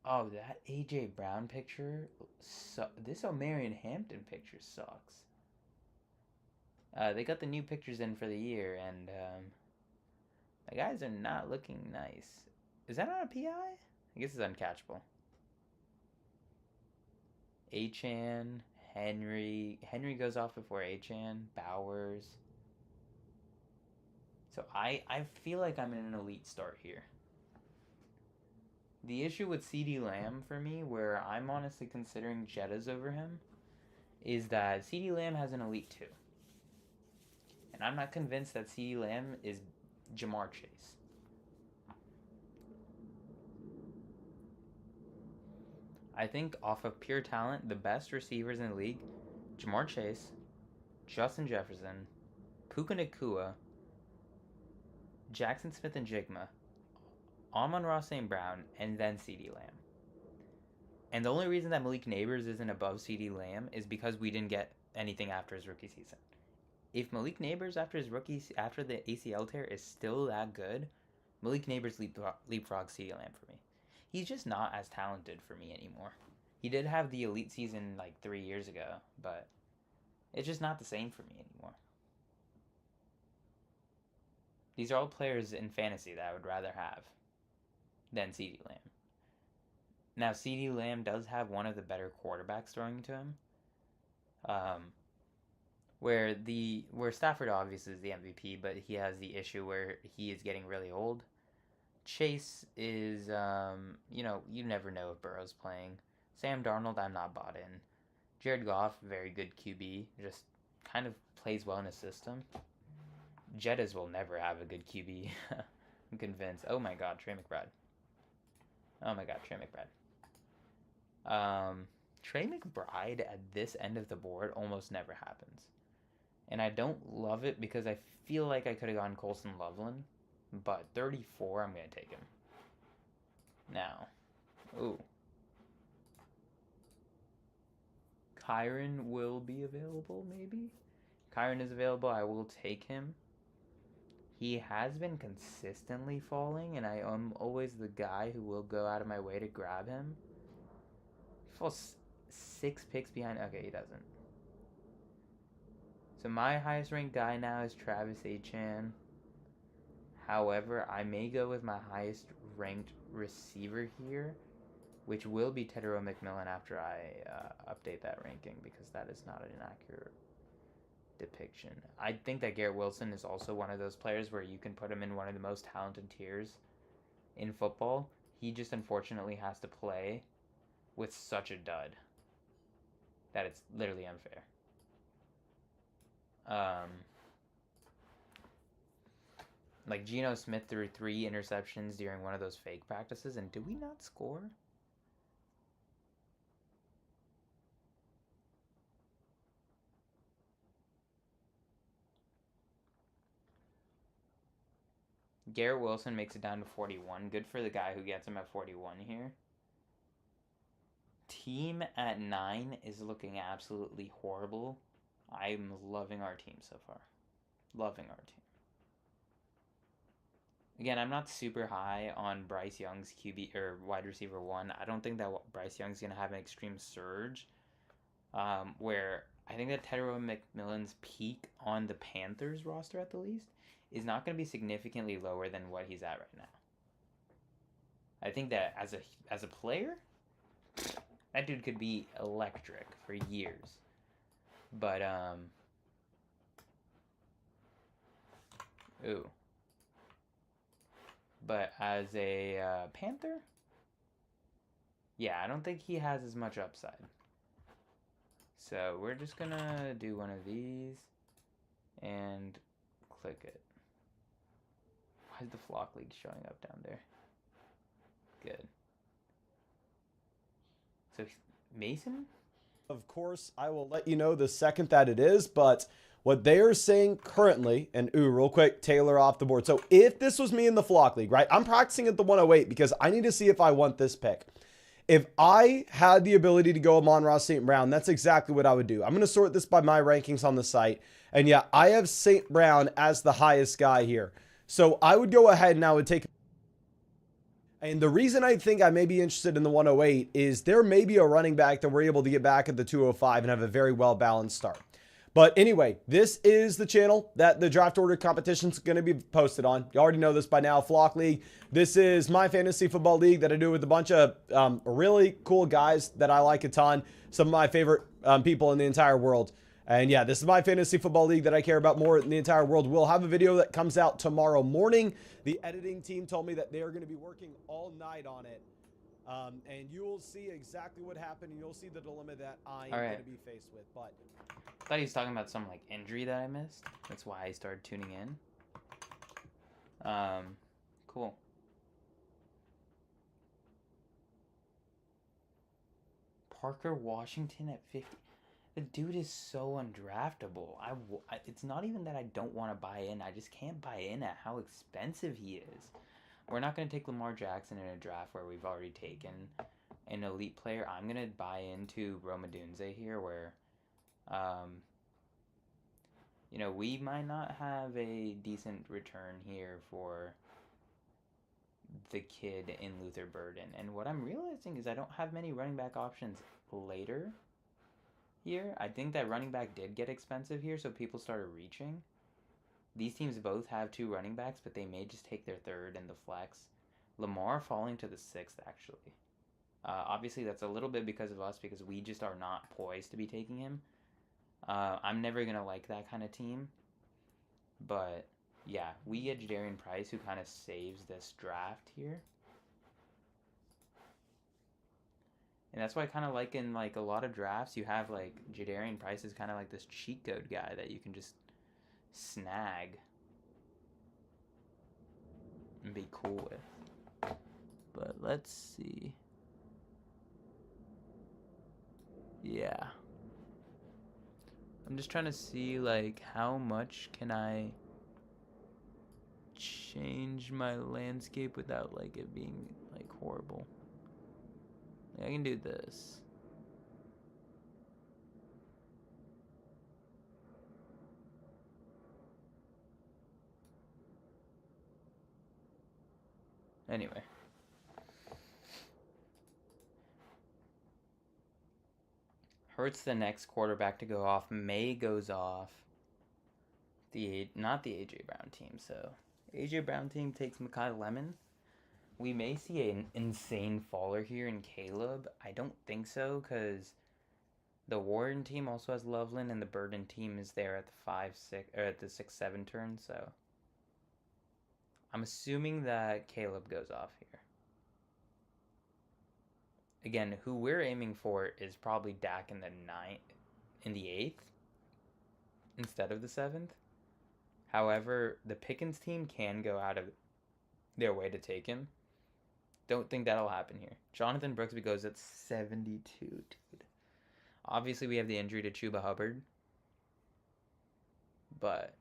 oh, that AJ Brown picture, this Omarion Hampton picture sucks. They got the new pictures in for the year, and the guys are not looking nice. Is that not a PI? I guess it's uncatchable. Achane, Henry goes off before Achane, Bowers. So I feel like I'm in an elite start here. The issue with CeeDee Lamb for me, where I'm honestly considering Jettas over him, is that CeeDee Lamb has an elite 2. And I'm not convinced that CeeDee Lamb is Ja'Marr Chase. I think off of pure talent, the best receivers in the league, Ja'Marr Chase, Justin Jefferson, Puka Nacua, Jackson Smith-Njigba, Amon-Ra St. Brown, and then CeeDee Lamb. And the only reason that Malik Neighbors isn't above CeeDee Lamb is because we didn't get anything after his rookie season. If Malik Neighbors after the ACL tear is still that good, Malik Neighbors leapfrog CeeDee Lamb for me. He's just not as talented for me anymore. He did have the elite season like 3 years ago, but it's just not the same for me anymore. These are all players in fantasy that I would rather have than CeeDee Lamb. Now, CeeDee Lamb does have one of the better quarterbacks throwing to him. Where Stafford obviously is the MVP, but he has the issue where he is getting really old. Chase is, you never know if Burrow's playing. Sam Darnold, I'm not bought in. Jared Goff, very good QB, just kind of plays well in his system. Jettas will never have a good QB. I'm convinced. Oh my god, Trey McBride. Trey McBride at this end of the board almost never happens. And I don't love it because I feel like I could have gone Colson Loveland. But 34, I'm going to take him. Now. Ooh. Kyren will be available, maybe? Kyren is available. I will take him. He has been consistently falling, and I am always the guy who will go out of my way to grab him. He falls 6 picks behind. Okay, he doesn't. So my highest ranked guy now is Travis Etienne. However, I may go with my highest ranked receiver here, which will be Tedero McMillan after I update that ranking, because that is not an accurate depiction. I think that Garrett Wilson is also one of those players where you can put him in one of the most talented tiers in football. He just unfortunately has to play with such a dud that it's literally unfair. Like, Geno Smith threw 3 interceptions during one of those fake practices, and did we not score? Garrett Wilson makes it down to 41. Good for the guy who gets him at 41 here. Team at 9 is looking absolutely horrible. I'm loving our team so far. Loving our team. Again, I'm not super high on Bryce Young's QB or wide receiver 1. I don't think that Bryce Young's going to have an extreme surge. Where I think that Tedero McMillan's peak on the Panthers roster at the least is not going to be significantly lower than what he's at right now. I think that as a player, that dude could be electric for years. But ooh. But as a Panther, yeah, I don't think he has as much upside. So we're just gonna do one of these and click it. Why is the Flock League showing up down there? Good. So Mason? Of course, I will let you know the second that it is, but what they are saying currently, and real quick, Taylor off the board. So if this was me in the Flock League, right, I'm practicing at the 108 because I need to see if I want this pick. If I had the ability to go Amon-Ra St. Brown, that's exactly what I would do. I'm going to sort this by my rankings on the site. And yeah, I have St. Brown as the highest guy here. So I would go ahead and I would take... And the reason I think I may be interested in the 108 is there may be a running back that we're able to get back at the 205 and have a very well-balanced start. But anyway, this is the channel that the draft order competition is going to be posted on. You already know this by now, Flock League. This is my fantasy football league that I do with a bunch of really cool guys that I like a ton. Some of my favorite people in the entire world. And yeah, this is my fantasy football league that I care about more in the entire world. We'll have a video that comes out tomorrow morning. The editing team told me that they are going to be working all night on it. And you will see exactly what happened, and you'll see the dilemma that I'm going to be faced with. But I thought he was talking about some like injury that I missed. That's why I started tuning in. Cool. Parker Washington at 50. The dude is so undraftable. It's not even that I don't want to buy in. I just can't buy in at how expensive he is. We're not going to take Lamar Jackson in a draft where we've already taken an elite player. I'm going to buy into Rome Odunze here where, you know, we might not have a decent return here for the kid in Luther Burden. And what I'm realizing is I don't have many running back options later here. I think that running back did get expensive here, so people started reaching. These teams both have 2 running backs, but they may just take their third in the flex. Lamar falling to the 6th, actually. Obviously, that's a little bit because of us, because we just are not poised to be taking him. I'm never going to like that kind of team. But, yeah, we get Jadarian Price, who kind of saves this draft here. And that's why I kind of like in, like, a lot of drafts, you have, like, Jadarian Price is kind of like this cheat code guy that you can just snag and be cool with. But let's see. Yeah. I'm just trying to see, like, how much can I change my landscape without, like, it being, like, horrible. I can do this. Anyway. Hurts the next quarterback to go off. May goes off. Not the A.J. Brown team, so A.J. Brown team takes Mekhi Lemon. We may see an insane faller here in Caleb. I don't think so, because the Warren team also has Loveland, and the Burden team is there at the 5-6 or at the 6-7 turn. So I'm assuming that Caleb goes off here. Again, who we're aiming for is probably Dak in the 8th instead of the 7th. However, the Pickens team can go out of their way to take him. Don't think that'll happen here. Jonathan Brooksby goes at 72, dude. Obviously, we have the injury to Chuba Hubbard. But,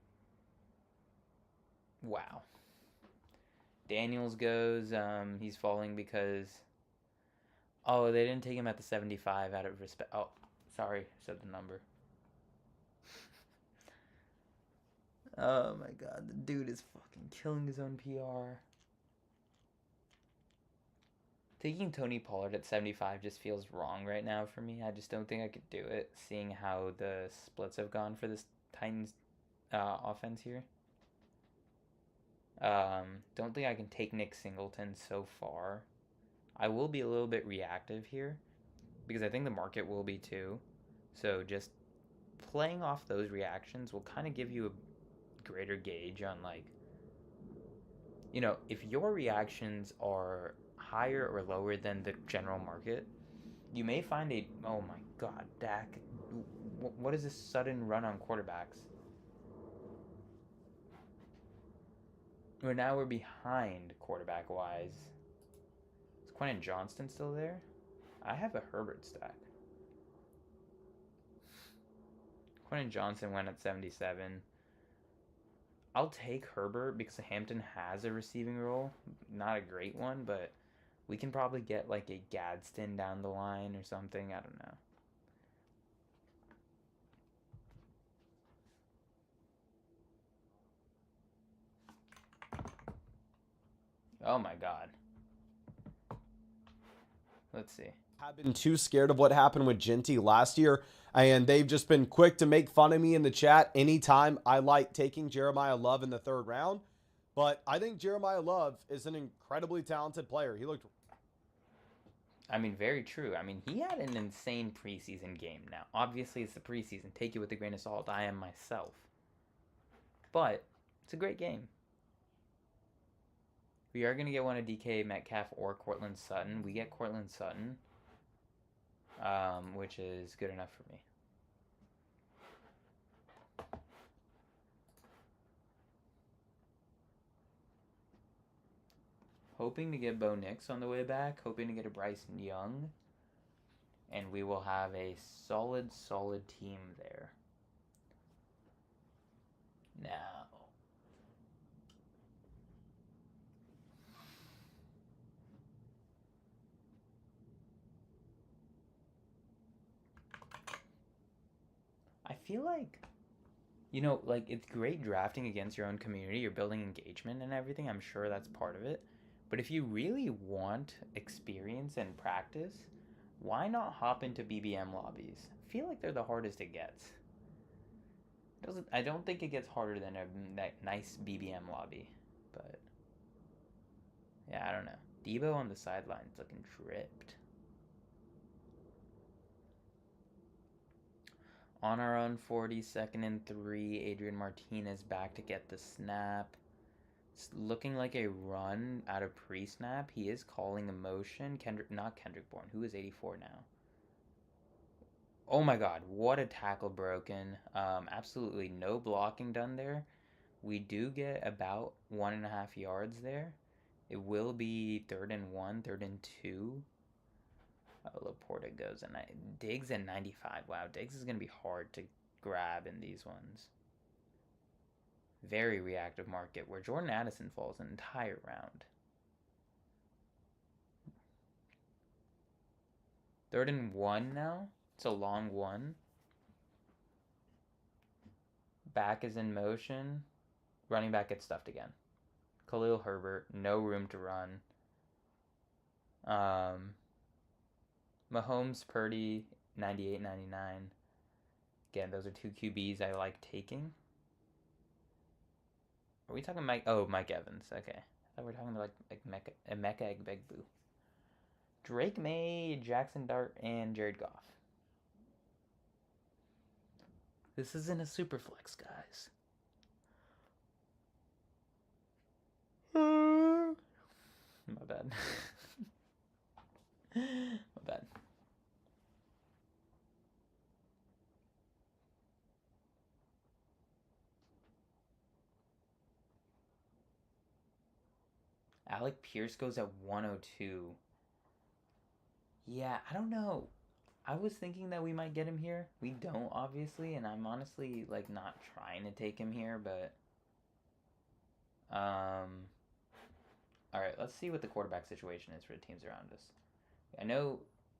wow. Daniels goes, he's falling because... Oh, they didn't take him at the 75 out of respect. Oh, sorry, I said the number. Oh my god, the dude is fucking killing his own PR. Taking Tony Pollard at 75 just feels wrong right now for me. I just don't think I could do it, seeing how the splits have gone for this Titans offense here. Don't think I can take Nick Singleton so far. I will be a little bit reactive here because I think the market will be too. So just playing off those reactions will kind of give you a greater gauge on, like, you know, if your reactions are higher or lower than the general market, you may find a, oh my god, Dak, what is this sudden run on quarterbacks? Now we're behind quarterback wise. Is Quentin Johnston still there? I have a Herbert stack. Quentin Johnston went at 77. I'll take Herbert because Hampton has a receiving role. Not a great one, but we can probably get like a Gadsden down the line or something. I don't know. Oh my god. Let's see. I've been too scared of what happened with Ginty last year, and they've just been quick to make fun of me in the chat anytime I like taking Jeremiah Love in the 3rd round. But I think Jeremiah Love is an incredibly talented player. He looked... I mean, very true. I mean, he had an insane preseason game. Now, obviously, it's the preseason. Take it with a grain of salt. I am myself. But it's a great game. We are going to get one of DK Metcalf or Cortland Sutton. We get Cortland Sutton, which is good enough for me. Hoping to get Bo Nix on the way back. Hoping to get a Bryson Young. And we will have a solid team there. Now, I feel like, you know, like, it's great drafting against your own community. You're building engagement and everything. I'm sure that's part of it. But if you really want experience and practice, why not hop into BBM lobbies? I feel like they're the hardest it gets. I don't think it gets harder than a nice BBM lobby. But, yeah, I don't know. Debo on the sidelines looking tripped. On our own 40, 2nd and 3. Adrian Martinez back to get the snap. It's looking like a run out of pre-snap. He is calling a motion. Not Kendrick Bourne. Who is 84 now? Oh my god, what a tackle broken. Absolutely no blocking done there. We do get about 1.5 yards there. It will be 3rd and 1, 3rd and 2. Laporta goes, and Diggs at 95. Wow, Diggs is going to be hard to grab in these ones. Very reactive market where Jordan Addison falls an entire round. 3rd and 1 now. It's a long one. Back is in motion. Running back gets stuffed again. Khalil Herbert, no room to run. Mahomes, Purdy, 98, 99. Again, those are 2 QBs I like taking. Are we talking Mike? Oh, Mike Evans. Okay. I thought we were talking about like Emeka Egbegbue. Drake May, Jackson Dart, and Jared Goff. This isn't a super flex, guys. My bad. My bad. Alec Pierce goes at 102. Yeah, I don't know. I was thinking that we might get him here. We don't, obviously, and I'm honestly like not trying to take him here, but all right, let's see what the quarterback situation is for the teams around us. I know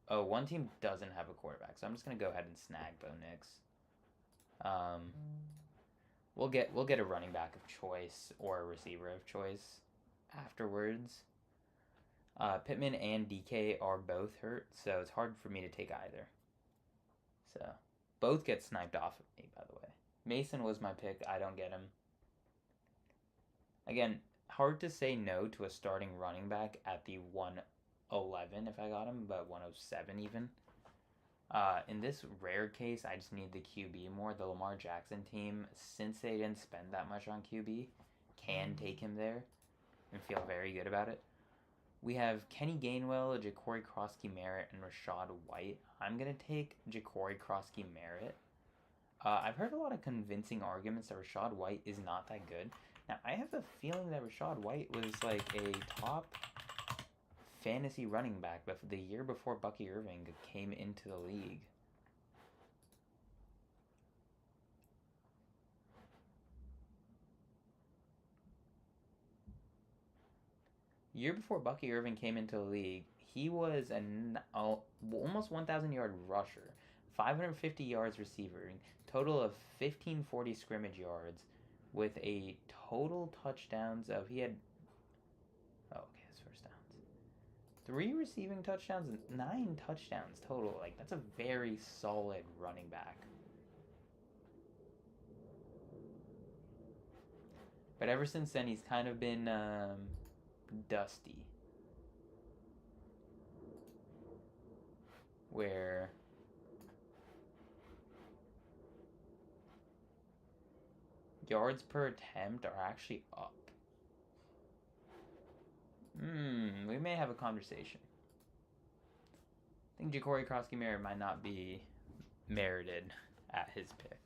one team doesn't have a quarterback, so I'm just going to go ahead and snag Bo Nix. We'll get a running back of choice or a receiver of choice afterwards. Pittman and DK are both hurt, so it's hard for me to take either. So, both get sniped off of me, by the way. Mason was my pick. I don't get him. Again, hard to say no to a starting running back at the 111 if I got him, but 107 even. In this rare case, I just need the QB more. The Lamar Jackson team, since they didn't spend that much on QB, can take him there and feel very good about it. We have Kenny Gainwell, Ja'Cory Krosky-Merritt, and Rachaad White. I'm going to take Ja'Cory Krosky-Merritt. I've heard a lot of convincing arguments that Rachaad White is not that good. Now, I have a feeling that Rachaad White was like a top fantasy running back but the year before Bucky Irving came into the league. Year before Bucky Irving came into the league, he was an almost 1,000-yard rusher, 550 yards receiving, total of 1,540 scrimmage yards, with a total touchdowns of his first downs. 3 receiving touchdowns and 9 touchdowns total. Like, that's a very solid running back. But ever since then, he's kind of been dusty. Where yards per attempt are actually up. We may have a conversation. I think Ja'Cory Krosky-Merritt might not be merited at his pick.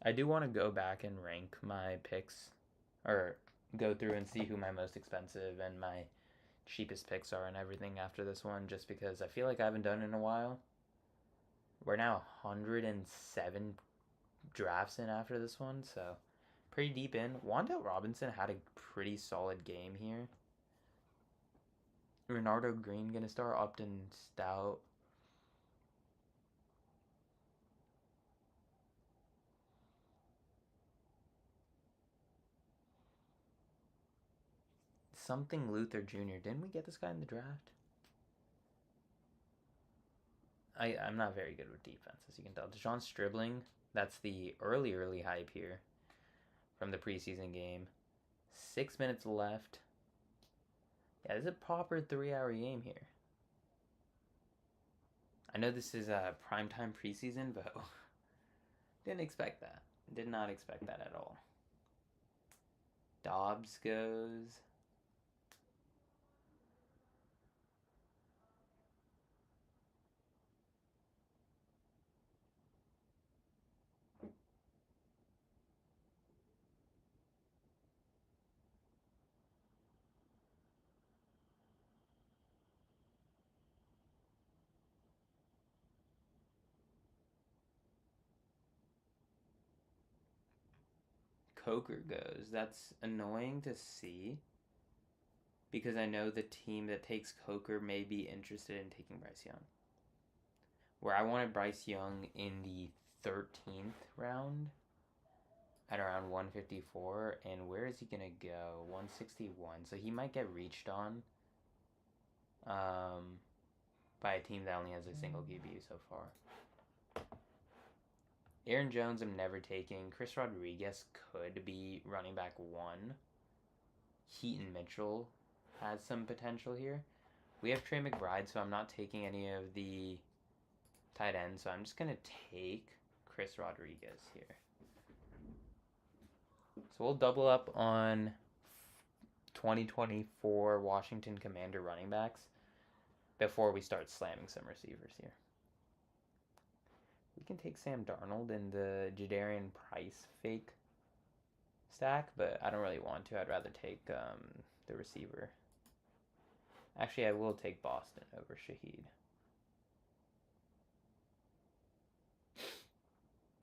I do want to go back and rank my picks, or go through and see who my most expensive and my cheapest picks are and everything after this one, just because I feel like I haven't done it in a while. We're now 107 drafts in after this one, so pretty deep in. Wan'Dale Robinson had a pretty solid game here. Renardo Green gonna start. Upton Stout. Something Luther Jr. Didn't we get this guy in the draft? I'm not very good with defense, as you can tell. De'Zhaun Stribling, that's the early hype here from the preseason game. 6 minutes left. Yeah, this is a proper 3-hour game here. I know this is a primetime preseason, but didn't expect that. Did not expect that at all. Dobbs goes. Coker goes. That's annoying to see, because I know the team that takes Coker may be interested in taking Bryce Young. Where I wanted Bryce Young in the 13th round at around 154, and where is he going to go? 161. So he might get reached on by a team that only has a single QB so far. Aaron Jones I'm never taking. Chris Rodriguez could be running back 1. Keaton Mitchell has some potential here. We have Trey McBride, so I'm not taking any of the tight ends, so I'm just going to take Chris Rodriguez here. So we'll double up on 2024 Washington Commander running backs before we start slamming some receivers here. We can take Sam Darnold in the Jadarian Price fake stack, but I don't really want to. I'd rather take the receiver. Actually, I will take Boston over Shaheed. I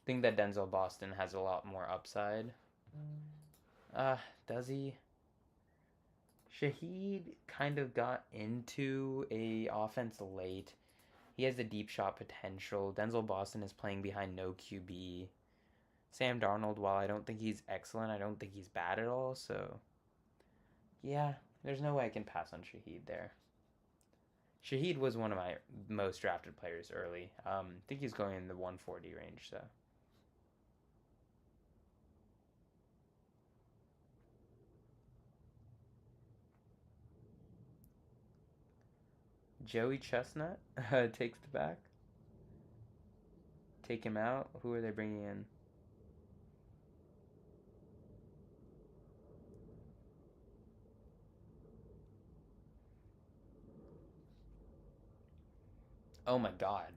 think that Denzel Boston has a lot more upside. Does he? Shaheed kind of got into a offense late. He has the deep shot potential. Denzel Boston is playing behind no QB. Sam Darnold, while I don't think he's excellent, I don't think he's bad at all. So, yeah, there's no way I can pass on Shaheed there. Shaheed was one of my most drafted players early. I think he's going in the 140 range, so. Joey Chestnut takes the back. Take him out. Who are they bringing in? Oh my God.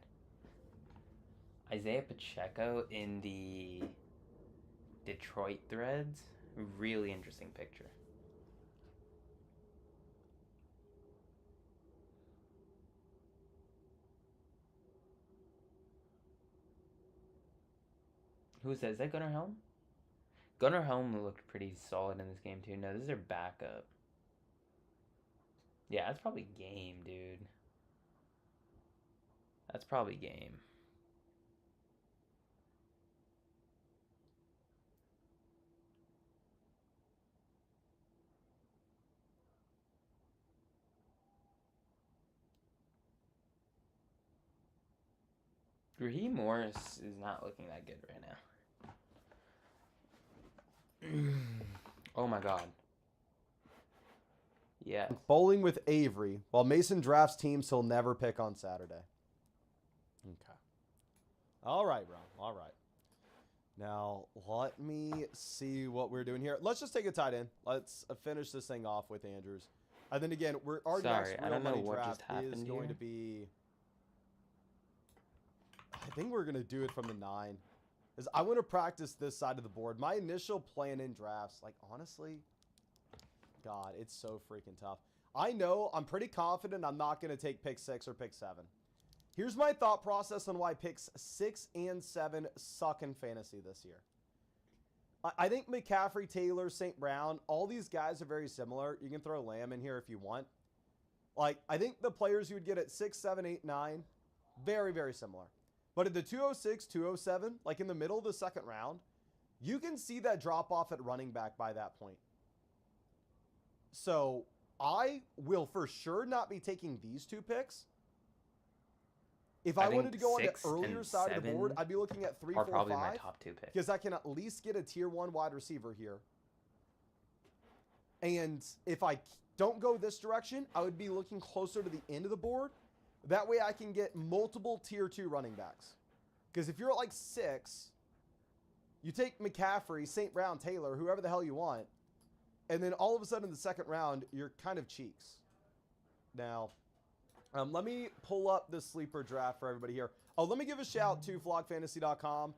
Isaiah Pacheco in the Detroit Threads. Really interesting picture. Who is that? Is that Gunnar Helm? Gunnar Helm looked pretty solid in this game too. No, this is their backup. Yeah, that's probably game, dude. That's probably game. Raheem Morris is not looking that good right now. Oh my God. Yes. Bowling with Avery. While Mason drafts teams he'll never pick on Saturday. Okay. All right, bro. All right. Now, let me see what we're doing here. Let's just take a tight end. Let's finish this thing off with Andrews. And then again, our next real money draft is going to be... I think we're going to do it from the 9. Because I want to practice this side of the board. My initial plan in drafts, like, honestly, God, it's so freaking tough. I know I'm pretty confident I'm not going to take pick 6 or pick 7. Here's my thought process on why picks 6 and 7 suck in fantasy this year. I think McCaffrey, Taylor, St. Brown, all these guys are very similar. You can throw Lamb in here if you want. Like, I think the players you would get at 6, 7, 8, 9, very, very similar. But at the 206, 207, like in the middle of the second round, you can see that drop off at running back by that point. So I will for sure not be taking these 2 picks. If I wanted to go on the earlier side of the board, I'd be looking at 3, 4, 5. Probably my top 2 picks. Because I can at least get a tier 1 wide receiver here. And if I don't go this direction, I would be looking closer to the end of the board. That way I can get multiple tier 2 running backs. Because if you're at like 6, you take McCaffrey, St. Brown, Taylor, whoever the hell you want, and then all of a sudden in the second round, you're kind of cheeks. Now, let me pull up the sleeper draft for everybody here. Oh, let me give a shout to flockfantasy.com.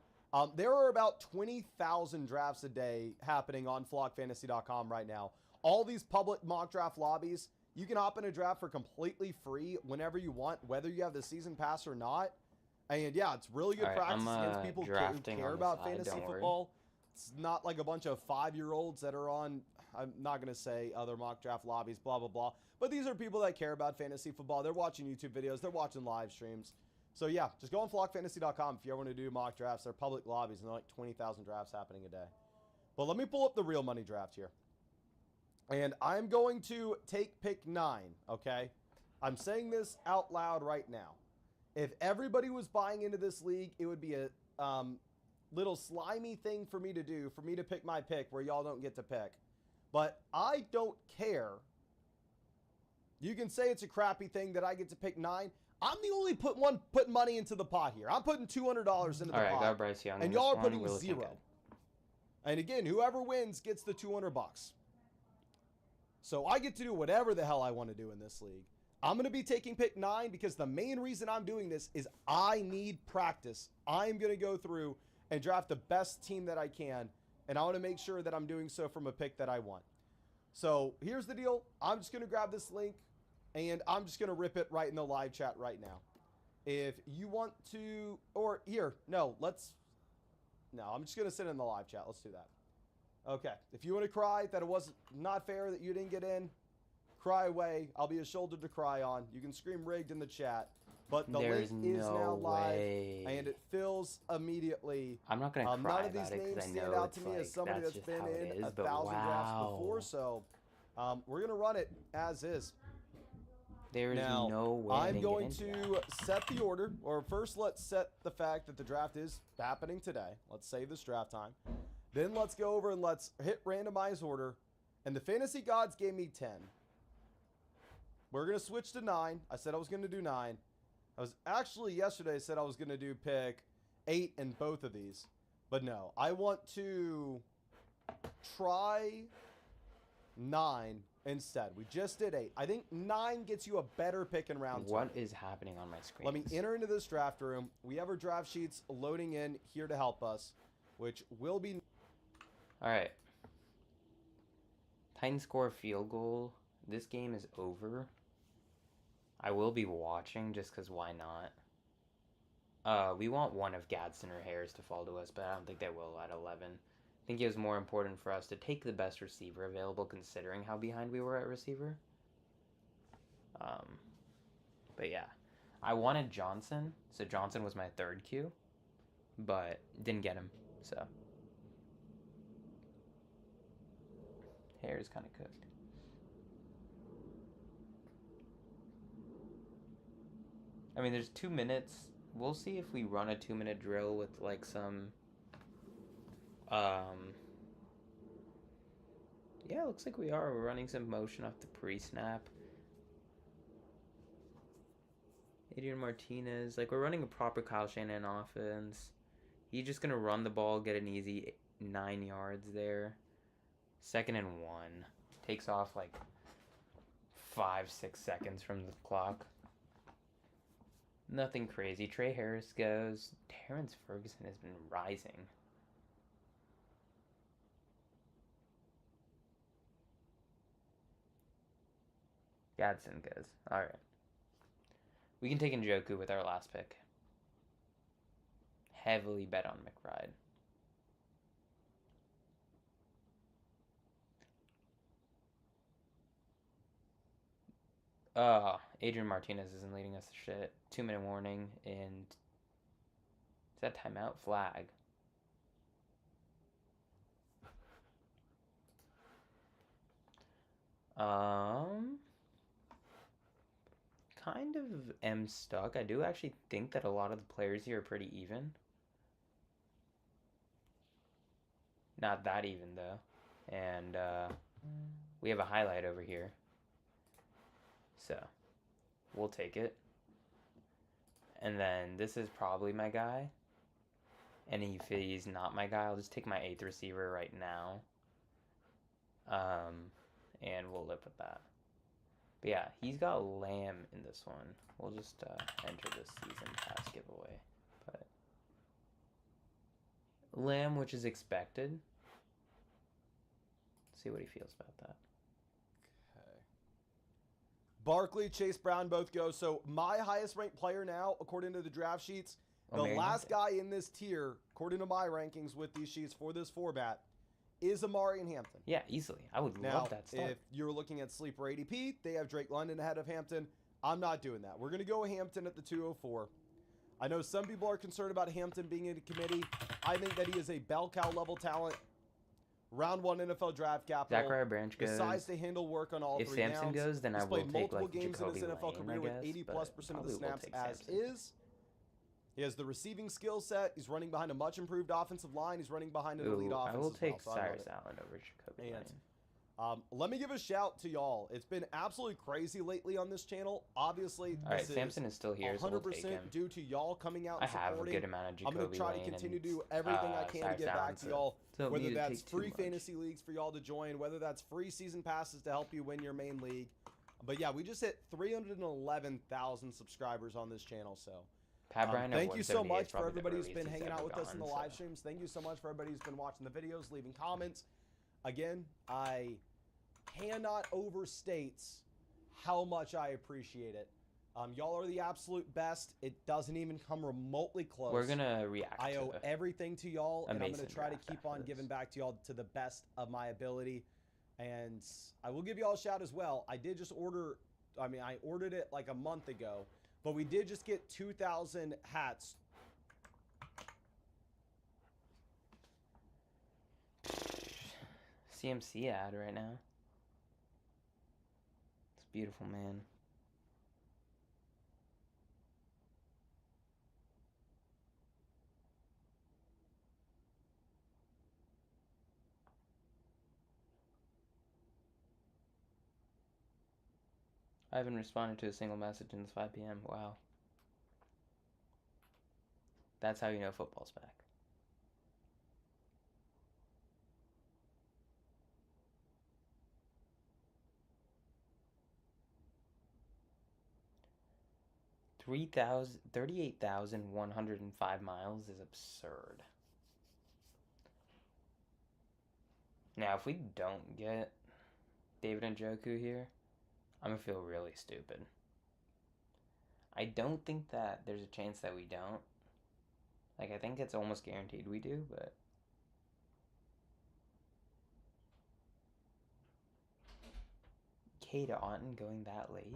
There are about 20,000 drafts a day happening on flockfantasy.com right now. All these public mock draft lobbies, you can hop in a draft for completely free whenever you want, whether you have the season pass or not. And yeah, it's really good practice against people who care about fantasy football. It's not like a bunch of 5-year-olds that are on, I'm not going to say other mock draft lobbies, blah, blah, blah. But these are people that care about fantasy football. They're watching YouTube videos. They're watching live streams. So yeah, just go on flockfantasy.com if you ever want to do mock drafts. They're public lobbies and they're like 20,000 drafts happening a day. But let me pull up the real money draft here. And I'm going to take pick 9, okay? I'm saying this out loud right now. If everybody was buying into this league, it would be a little slimy thing for me to do, for me to pick my pick where y'all don't get to pick. But I don't care. You can say it's a crappy thing that I get to pick 9. I'm the only putting money into the pot here. I'm putting $200 into the pot. All right, got Bryce Young. And y'all are putting 0. And again, whoever wins gets the $200. So I get to do whatever the hell I want to do in this league. I'm going to be taking pick 9 because the main reason I'm doing this is I need practice. I'm going to go through and draft the best team that I can, and I want to make sure that I'm doing so from a pick that I want. So here's the deal. I'm just going to grab this link, and I'm just going to rip it right in the live chat right now. If you want to, or here, no, I'm just going to send it in the live chat. Let's do that. Okay. If you want to cry that it was not fair that you didn't get in, cry away. I'll be a shoulder to cry on. You can scream rigged in the chat. But the link is now live, and it fills immediately. I'm not going to cry none of these about it names I stand know out to it's me like, as somebody that's just been how it in is, 1,000 drafts before. So we're going to run it as is. There is Now, no way I'm going to set the order, or first let's set the fact that the draft is happening today. Let's save this draft time. Then let's go over and let's hit randomize order. And the fantasy gods gave me 10. We're going to switch to 9. I said I was going to do 9. I was actually yesterday I said I was going to do pick 8 in both of these. But no, I want to try 9 instead. We just did 8. I think 9 gets you a better pick in round 2. What is happening on my screen? Let me enter into this draft room. We have our draft sheets loading in here to help us, which will be... All right. Titans score a field goal. This game is over. I will be watching just because why not? We want one of Gadsden or Harris to fall to us, but I don't think they will at 11. I think it was more important for us to take the best receiver available considering how behind we were at receiver. But yeah. I wanted Johnson, so Johnson was my third Q, but didn't get him, so. Hair is kind of cooked. I mean, there's 2 minutes. We'll see if we run a 2-minute drill with like some... Yeah, it looks like we are. We're running some motion off the pre-snap. Adrian Martinez. Like, we're running a proper Kyle Shanahan offense. He's just going to run the ball, get an easy 9 yards there. 2nd and 1. Takes off like 5-6 seconds from the clock. Nothing crazy. Trey Harris goes. Terrence Ferguson has been rising. Gadsden goes. Alright. We can take Njoku with our last pick. Heavily bet on McBride. Adrian Martinez isn't leading us to shit. 2-minute warning, and is that timeout? Flag. Kind of am stuck. I do actually think that a lot of the players here are pretty even. Not that even, though. And, we have a highlight over here. So, we'll take it. And then this is probably my guy. And if he's not my guy, I'll just take my 8th receiver right now. And we'll live with that. But yeah, he's got Lamb in this one. We'll just enter this season pass giveaway. But Lamb, which is expected. See what he feels about that. Okay. Barkley, Chase Brown both go. So my highest ranked player now, according to the draft sheets, the last guy in this tier, according to my rankings with these sheets for this format, is Amari Hampton. Yeah, easily. I would love that start. If you're looking at Sleeper ADP, they have Drake London ahead of Hampton. I'm not doing that. We're going to go Hampton at the 204. I know some people are concerned about Hampton being in the committee. I think that he is a bell cow level talent. Round 1 NFL draft capital. Zachariah Branch goes. The size to handle work on all 3 If Samson downs. goes, then I He's will played take multiple like games in his Jacoby NFL Lane, career I with guess, 80+% of the will snaps take as Samson. is. He has the receiving skill set. He's running behind a much improved offensive line. He's running behind an elite offense. I will take as well, so I love Cyrus it. Allen over Jacoby And Lane. Let me give a shout to y'all. It's been absolutely crazy lately on this channel. Obviously, All right, this Samson is still here, so we'll take 100% him. due to y'all coming out I and have a supporting. good amount of Jacoby I'm going to try to Lane continue and, to do everything I can to Cyrus get back Allen, to y'all. so Whether me to that's take too free much. fantasy leagues for y'all to join, whether that's free season passes to help you win your main league. But yeah, we just hit 311,000 subscribers on this channel, so Pat Bryant at thank you so 178 is much for probably everybody the who's been earliest he's hanging out ever with us in the gone, live so. streams. Thank you so much for everybody who's been watching the videos, leaving comments. Again, I cannot overstate how much I appreciate it. Y'all are the absolute best. It doesn't even come remotely close. We're gonna react. I owe everything to y'all, and I'm gonna try to keep on giving back to y'all to the best of my ability. And I will give y'all a shout as well. I did just order. I mean, I ordered it like a month ago, but we did just get 2,000 hats. CMC ad right now. It's beautiful, man. I haven't responded to a single message since 5 p.m. Wow. That's how you know football's back. $38,105 miles is absurd. Now, if we don't get David Njoku here, I'm gonna feel really stupid. I don't think that there's a chance that we don't. Like, I think it's almost guaranteed we do, but... Cade Otton going that late?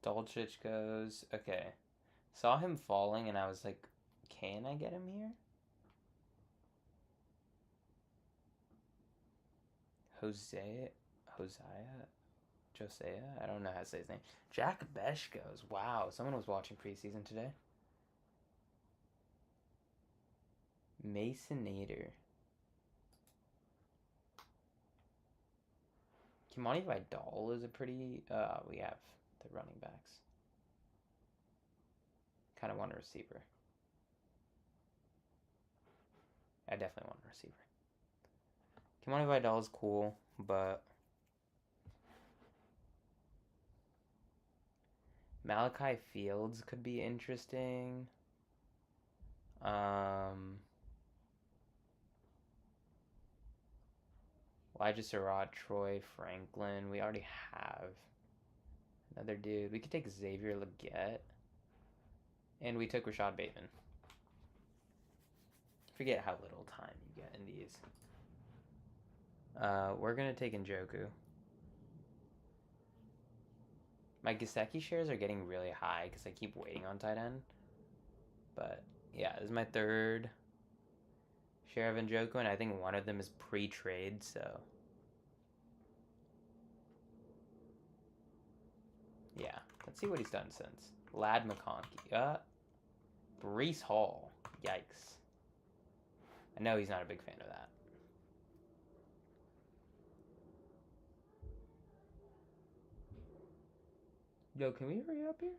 Dolchich goes, okay. Saw him falling and I was like, can I get him here? Josiah? I don't know how to say his name. Jack Besh goes, wow, someone was watching preseason today. Masonator. Kimani Vidal is a pretty, we have the running backs. Kind of want a receiver. I definitely want a receiver. Kimani Vidal is cool, but Malachi Fields could be interesting. Elijah Surratt, Troy Franklin. We already have another dude. We could take Xavier Legette. And we took Rashad Bateman. Forget how little time you get in these. We're going to take Njoku. My Gesicki shares are getting really high because I keep waiting on tight end. But, yeah, this is my third share of Njoku, and I think one of them is pre-trade, so... Yeah, let's see what he's done since. Lad McConkey. Breece Hall. Yikes. I know he's not a big fan of that. Yo, can we hurry up here?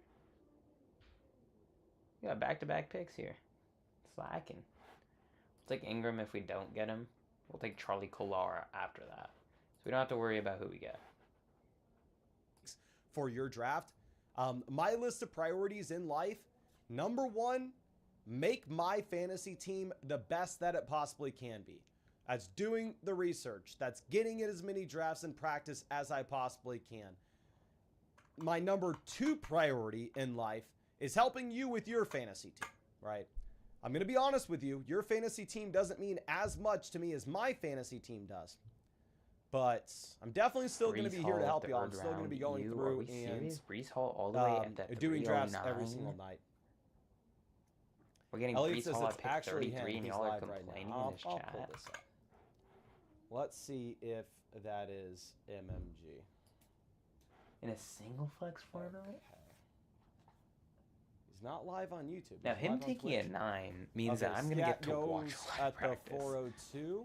We got back-to-back picks here. Slacking. We'll take Ingram if we don't get him. We'll take Charlie Kolar after that. So we don't have to worry about who we get. For your draft. My list of priorities in life. Number one, make my fantasy team the best that it possibly can be. That's doing the research. That's getting in as many drafts and practice as I possibly can. My number two priority in life is helping you with your fantasy team, right? I'm going to be honest with you. Your fantasy team doesn't mean as much to me as my fantasy team does. But I'm definitely still going to Brees be here to Hall, help you. I'm third still going to be round. going Are through we and serious? Brees Hall all the way at doing drafts every 309? single night. We're getting Elliot Brees says Hall it's at pick actually 33 him. and He's y'all are live right complaining now. in this I'll pull chat. this up. Let's see if that is MMG. In a single flex format? Okay. He's not live on YouTube. Now, He's him live on taking Twitch. a 9 means Okay, that I'm going to get Scat to watch goes live at practice. the 402.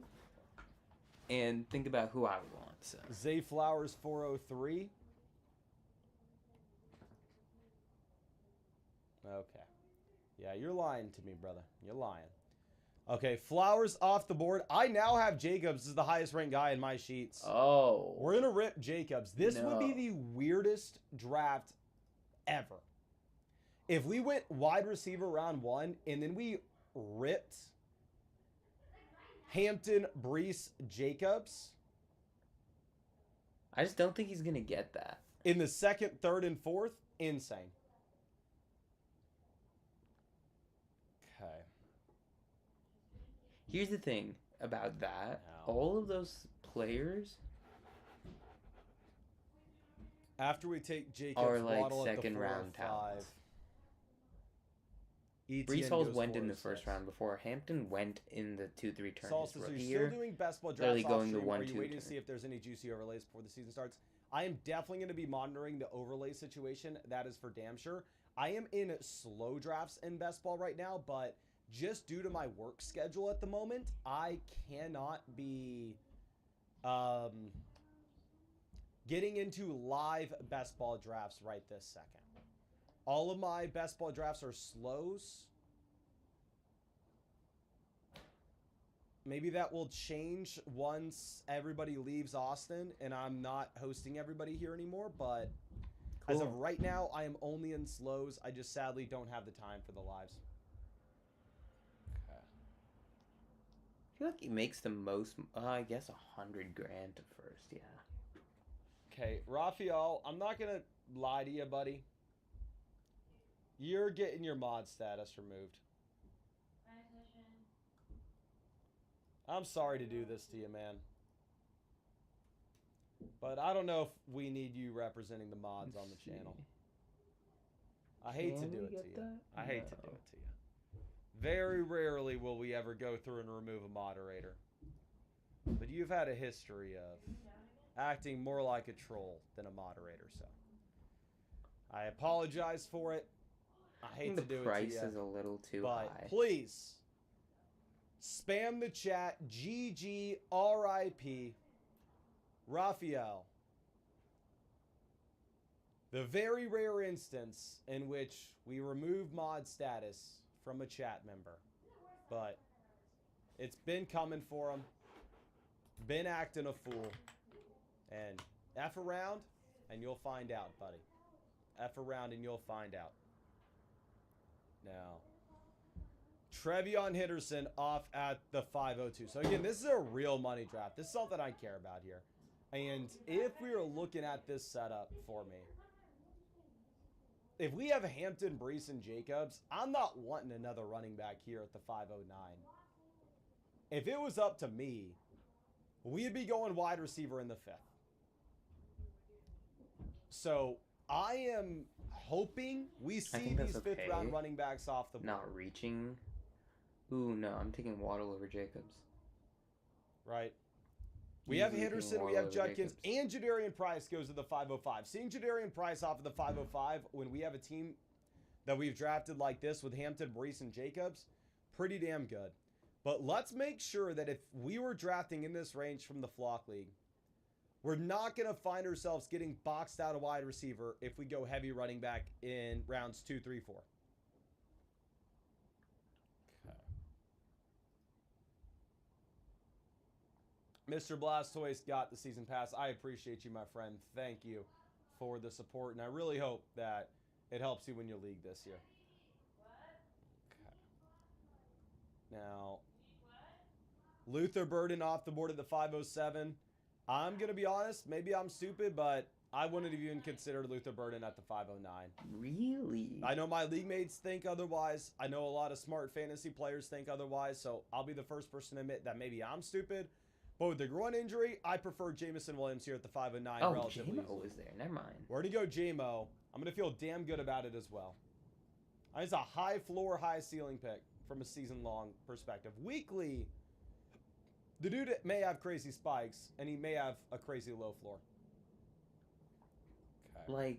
And think about who I would want. So. Zay Flowers 403. Okay. Yeah, you're lying to me, brother. You're lying. Okay, Flowers off the board. I now have Jacobs as the highest ranked guy in my sheets. Oh. We're going to rip Jacobs. This would be No. the weirdest draft ever. If we went wide receiver round 1 and then we ripped Hampton, Brees, Jacobs I just don't think he's going to get that. in the 2nd, 3rd, and 4th, insane. Okay. Here's the thing about that. No. All of those players After we take Jacobs, are like Waddle at the second 4 round or 5. talents. ETN Brees Hall's goes went 4 in or the first 6. round before. Hampton went in the 2-3 turn. Saul his says, are rookie you year. still doing best ball Literally drafts off going the stream? Are 1-2 you waiting to turn. see if there's any juicy overlays before the season starts? I am definitely going to be monitoring the overlay situation. That is for damn sure. I am in slow drafts in best ball right now, but just due to my work schedule at the moment, I cannot be getting into live best ball drafts right this second. All of my best ball drafts are slows. Maybe that will change once everybody leaves Austin and I'm not hosting everybody here anymore. But as of Cool. right now, I am only in slows. I just sadly don't have the time for the lives. Okay. I feel like he makes the most, I guess, $100,000 to first, yeah. Okay, Raphael, I'm not going to lie to you, buddy. You're getting your mod status removed. I'm sorry to do this to you, man. But I don't know if we need you representing the mods on the channel. I hate to Can do we it to get you. that? I hate to do No. it to you. Very rarely will we ever go through and remove a moderator. But you've had a history of acting more like a troll than a moderator, so I apologize for it. I I hate think to the do it price to you. is a little too But high. please spam the chat. GG RIP Raphael. The very rare instance in which we remove mod status from a chat member. But it's been coming for him. Been acting a fool. And F around and you'll find out, buddy. F around and you'll find out. Now, Trevion Henderson off at the 502. So again, this is a real money draft. This is something I care about here. And if we are looking at this setup for me, if we have Hampton, Brees, and Jacobs, I'm not wanting another running back here at the 509. If it was up to me, we'd be going wide receiver in the 5th. So I am hoping we see think that's these 5th okay. round running backs off the board. Not reaching. Ooh, no, I'm taking Waddle over Jacobs. Right. We have Easily Henderson, taking we have Waddle over Judkins, Jacobs. and Jadarian Price goes to the 505. Seeing Jadarian Price off of the 505 when we have a team that we've drafted like this with Hampton, Brees, and Jacobs, pretty damn good. But let's make sure that if we were drafting in this range from the Flock League, we're not going to find ourselves getting boxed out a wide receiver if we go heavy running back in rounds 2, 3, 4. Okay. Mr. Blastoise got the season pass. I appreciate you, my friend. Thank you for the support, and I really hope that it helps you win your league this year. Okay. Now, Luther Burden off the board at the 507. I'm going to be honest, maybe I'm stupid, but I wouldn't have even considered Luther Burden at the 509. Really? I know my league mates think otherwise. I know a lot of smart fantasy players think otherwise, so I'll be the first person to admit that maybe I'm stupid. But with the groin injury, I prefer Jamison Williams here at the 509 Oh, relatively JMO easily. was there. Never mind. Where to go, JMO? I'm going to feel damn good about it as well. It's a high floor, high ceiling pick from a season-long perspective. Weekly, the dude may have crazy spikes, and he may have a crazy low floor. Okay.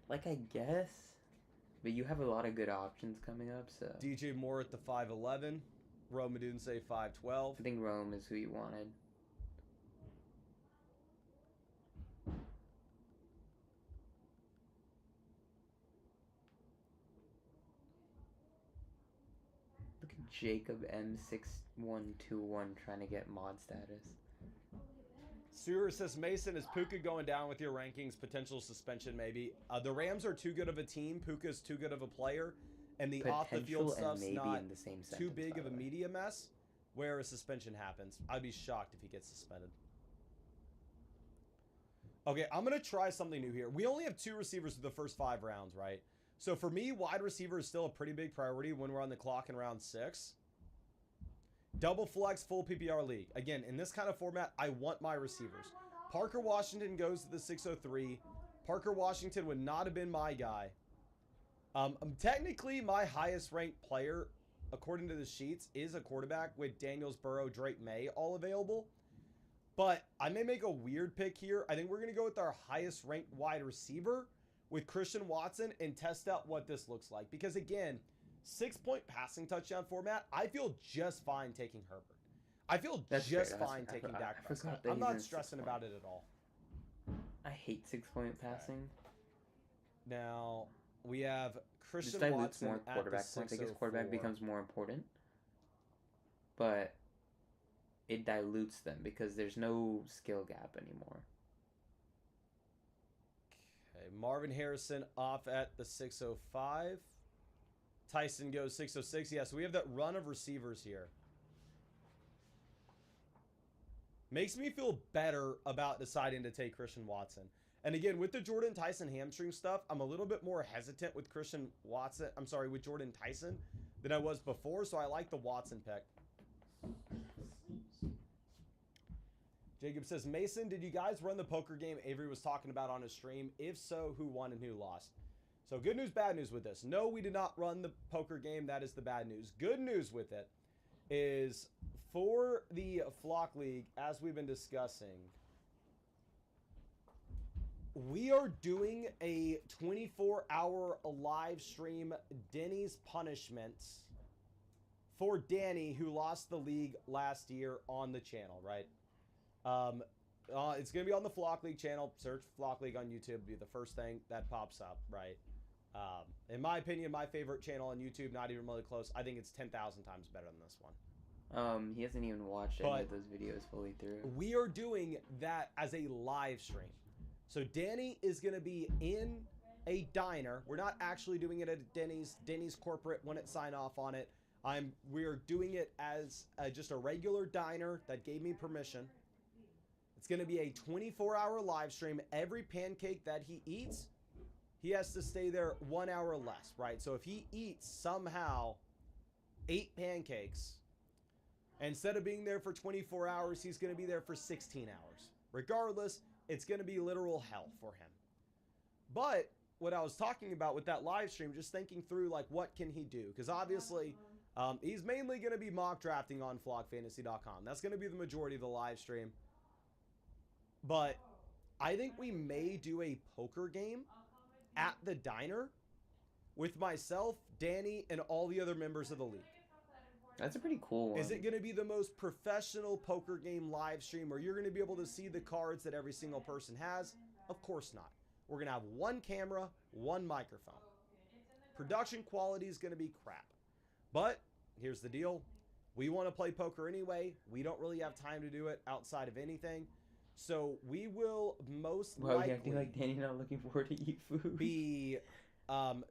Like I guess, but you have a lot of good options coming up, so. DJ Moore at the 5'11". Rome Odunze 5'12". I think Rome is who you wanted. Look at Jacob M6121 trying to get mod status. Sewer says, Mason, is Puka going down with your rankings? Potential suspension, maybe. The Rams are too good of a team. Puka's too good of a player. And the off-the-field stuff's not in the same sentence, too big of a media mess where a suspension happens. I'd be shocked if he gets suspended. Okay, I'm going to try something new here. We only have 2 receivers through the first 5 rounds, right? So for me, wide receiver is still a pretty big priority when we're on the clock in round 6. Double flex, full PPR league. Again, in this kind of format, I want my receivers. Parker Washington goes to the 603. Parker Washington would not have been my guy. Technically, my highest ranked player, according to the sheets, is a quarterback with Daniels, Burrow, Drake May all available. But I may make a weird pick here. I think we're going to go with our highest ranked wide receiver with Christian Watson and test out what this looks like. Because again, 6-point passing touchdown format, I feel just fine taking Herbert. I feel just fine taking Dak Prescott. I'm not stressing about it at all. I hate 6-point passing. Now, we have Christian Watson Watson more at the quarterback points. I guess quarterback becomes more important. But it dilutes them because there's no skill gap anymore. Okay, Marvin Harrison off at the 605. Tyson goes 606. Yeah, so we have that run of receivers here. Makes me feel better about deciding to take Christian Watson. And again, with the Jordan Tyson hamstring stuff, I'm a little bit more hesitant with Christian Watson. I'm sorry, with Jordan Tyson than I was before, so I like the Watson pick. Jacob says, Mason, did you guys run the poker game Avery was talking about on his stream? If so, who won and who lost? So good news, bad news with this. No, we did not run the poker game. That is the bad news. Good news with it is for the Flock League, as we've been discussing, we are doing a 24-hour live stream Denny's punishments for Danny, who lost the league last year on the channel, right? It's going to be on the Flock League channel. Search Flock League on YouTube. It'll be the first thing that pops up, right? In my opinion, my favorite channel on YouTube, not even really close. I think it's 10,000 times better than this one. He hasn't even watched any of those videos fully through. We are doing that as a live stream. So Danny is going to be in a diner. We're not actually doing it at Denny's corporate wouldn't sign off on it. We're doing it as just a regular diner that gave me permission. It's going to be a 24-hour live stream. Every pancake that he eats, he has to stay there 1 hour less, right? So if he eats somehow 8 pancakes, instead of being there for 24 hours, he's going to be there for 16 hours. Regardless, it's going to be literal hell for him. But what I was talking about with that live stream, just thinking through, like, what can he do? Because obviously, he's mainly going to be mock drafting on flockfantasy.com. That's going to be the majority of the live stream. But I think we may do a poker game at the diner with myself, Danny, and all the other members of the league. That's a pretty cool one. Is it going to be the most professional poker game live stream where you're going to be able to see the cards that every single person has? Of course not. We're going to have one camera, one microphone. Production quality is going to be crap. But here's the deal. We want to play poker anyway. We don't really have time to do it outside of anything. So we will most likely... you acting like Danny not looking forward to eat food. ...be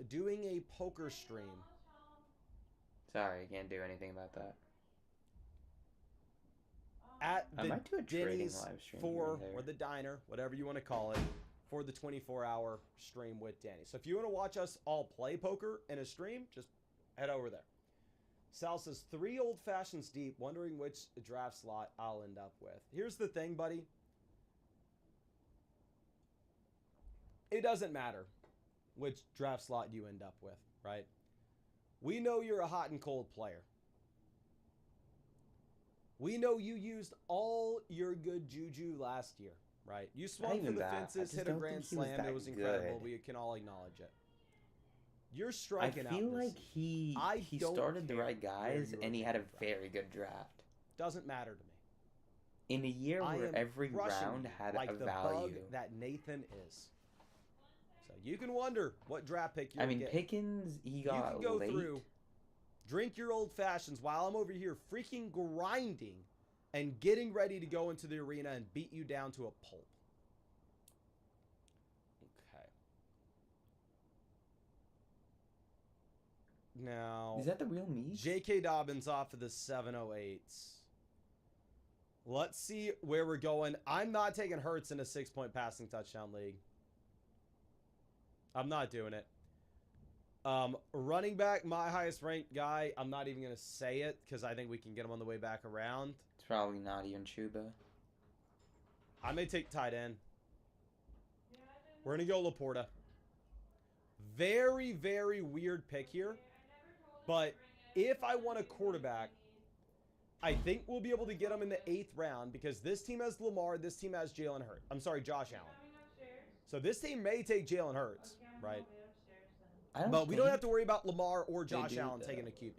doing a poker stream. Sorry, I can't do anything about that. At the might do a trading Denny's live stream or the diner, whatever you want to call it, for the 24-hour stream with Danny. So if you want to watch us all play poker in a stream, just head over there. Sal says 3 old fashions deep, wondering which draft slot I'll end up with. Here's the thing, buddy. It doesn't matter which draft slot you end up with, right? We know you're a hot and cold player. We know you used all your good juju last year, right? You swung for the fences, hit a grand slam. It was incredible. We can all acknowledge it. You're striking out. I feel like he started the right guys, and he had a very good draft. Doesn't matter to me. In a year where every round had like a the value. Bug that Nathan is. So you can wonder what draft pick you're getting. Pickens, he got You can go late. through, drink your old fashions while I'm over here freaking grinding and getting ready to go into the arena and beat you down to a pulp. Okay. Now, is that the real me? J.K. Dobbins off of the 708s. Let's see where we're going. I'm not taking Hurts in a 6-point passing touchdown league. I'm not doing it. Running back, my highest ranked guy. I'm not even going to say it because I think we can get him on the way back around. It's probably not even Chuba. I may take tight end. We're going to go Laporta. Very, very weird pick here. But if I want a quarterback, I think we'll be able to get him in the 8th round because this team has Lamar, this team has Jalen Hurts. I'm sorry, Josh Allen. So this team may take Jalen Hurts, right? But we don't have to worry about Lamar or Josh Allen taking a QB.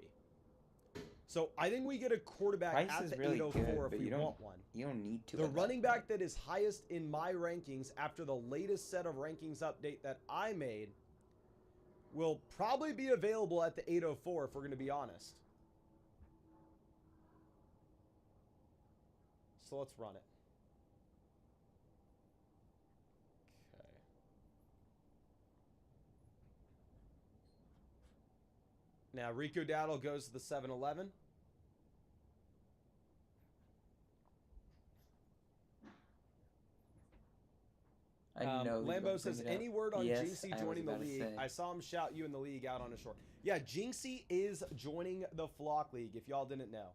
So I think we get a quarterback at the really 804 if we want one. You don't need to. The running back that is highest in my rankings after the latest set of rankings update that I made will probably be available at the 804 if we're going to be honest. So let's run it. Okay. Now Rico Dowdle goes to the 7-11. Lambo says, any word on Jinxie joining the league? I saw him shout you in the league out on a short. Yeah, Jinxie is joining the Flock League, if y'all didn't know.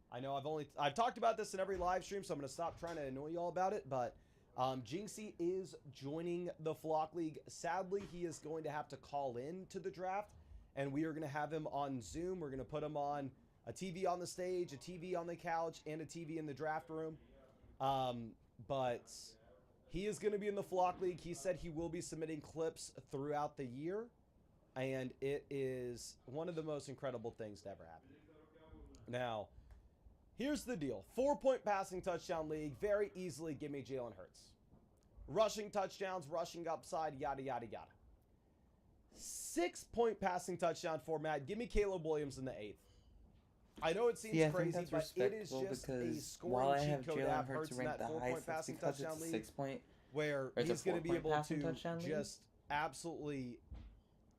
I know I've talked about this in every live stream, so I'm going to stop trying to annoy y'all about it, but Jinxie is joining the Flock League. Sadly, he is going to have to call in to the draft, and we are going to have him on Zoom. We're going to put him on a TV on the stage, a TV on the couch, and a TV in the draft room. But he is going to be in the Flock League. He said he will be submitting clips throughout the year, and it is one of the most incredible things to ever happen. Now, here's the deal. 4-point passing touchdown league. Very easily give me Jalen Hurts. Rushing touchdowns, rushing upside, yada, yada, yada. 6-point passing touchdown format. Give me Caleb Williams in the 8th. I know it seems crazy, but it is just a scoring cheat code to have Hurts in that 4-point passing touchdown league 6-point, where he's going to be able to just absolutely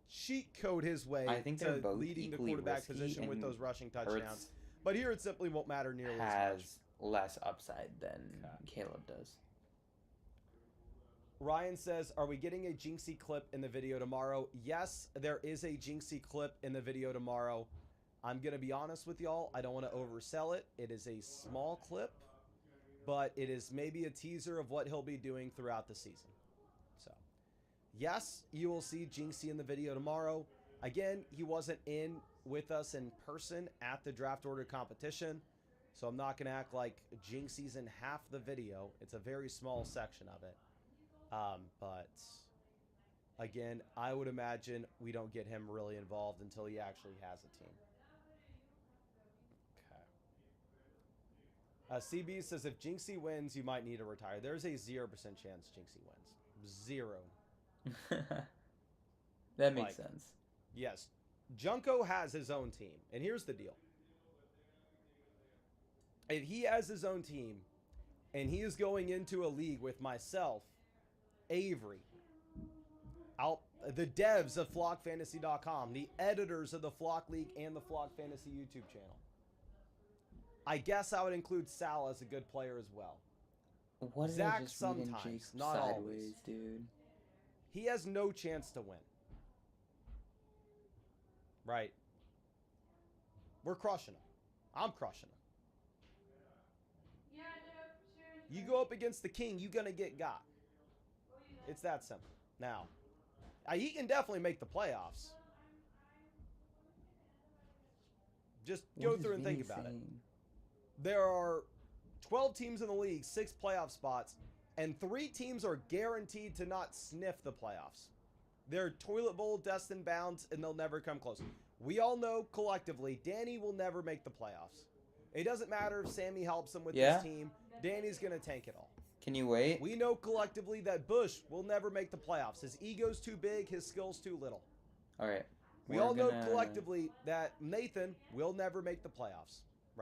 cheat code his way to leading the quarterback position with those rushing touchdowns. But here it simply won't matter nearly as much. Has less upside than Caleb does. Ryan says, are we getting a Jinxie clip in the video tomorrow? Yes, there is a Jinxie clip in the video tomorrow. I'm going to be honest with y'all. I don't want to oversell it. It is a small clip, but it is maybe a teaser of what he'll be doing throughout the season. So, yes, you will see Jinxie in the video tomorrow. Again, he wasn't in with us in person at the draft order competition, so I'm not going to act like Jinxie's in half the video. It's a very small section of it. But, again, I would imagine we don't get him really involved until he actually has a team. CB says, if Jinxie wins, you might need to retire. There's a 0% chance Jinxie wins. 0. That makes sense. Yes. Junko has his own team. And here's the deal. If he has his own team, and he is going into a league with myself, Avery, the devs of FlockFantasy.com, the editors of the Flock League and the Flock Fantasy YouTube channel, I guess I would include Sal as a good player as well. What Zach sometimes, not always, dude. He has no chance to win. Right. We're crushing them. I'm crushing them. You go up against the king, you're going to get got. It's that simple. Now, he can definitely make the playoffs. Just go through and think about it. There are 12 teams in the league, 6 playoff spots, and 3 teams are guaranteed to not sniff the playoffs. They're toilet bowl destined bounds, and they'll never come close. We all know collectively, Danny will never make the playoffs. It doesn't matter if Sammy helps him with his team. Danny's going to tank it all. Can you wait? We know collectively that Bush will never make the playoffs. His ego's too big, his skill's too little. All right. We all know collectively that Nathan will never make the playoffs.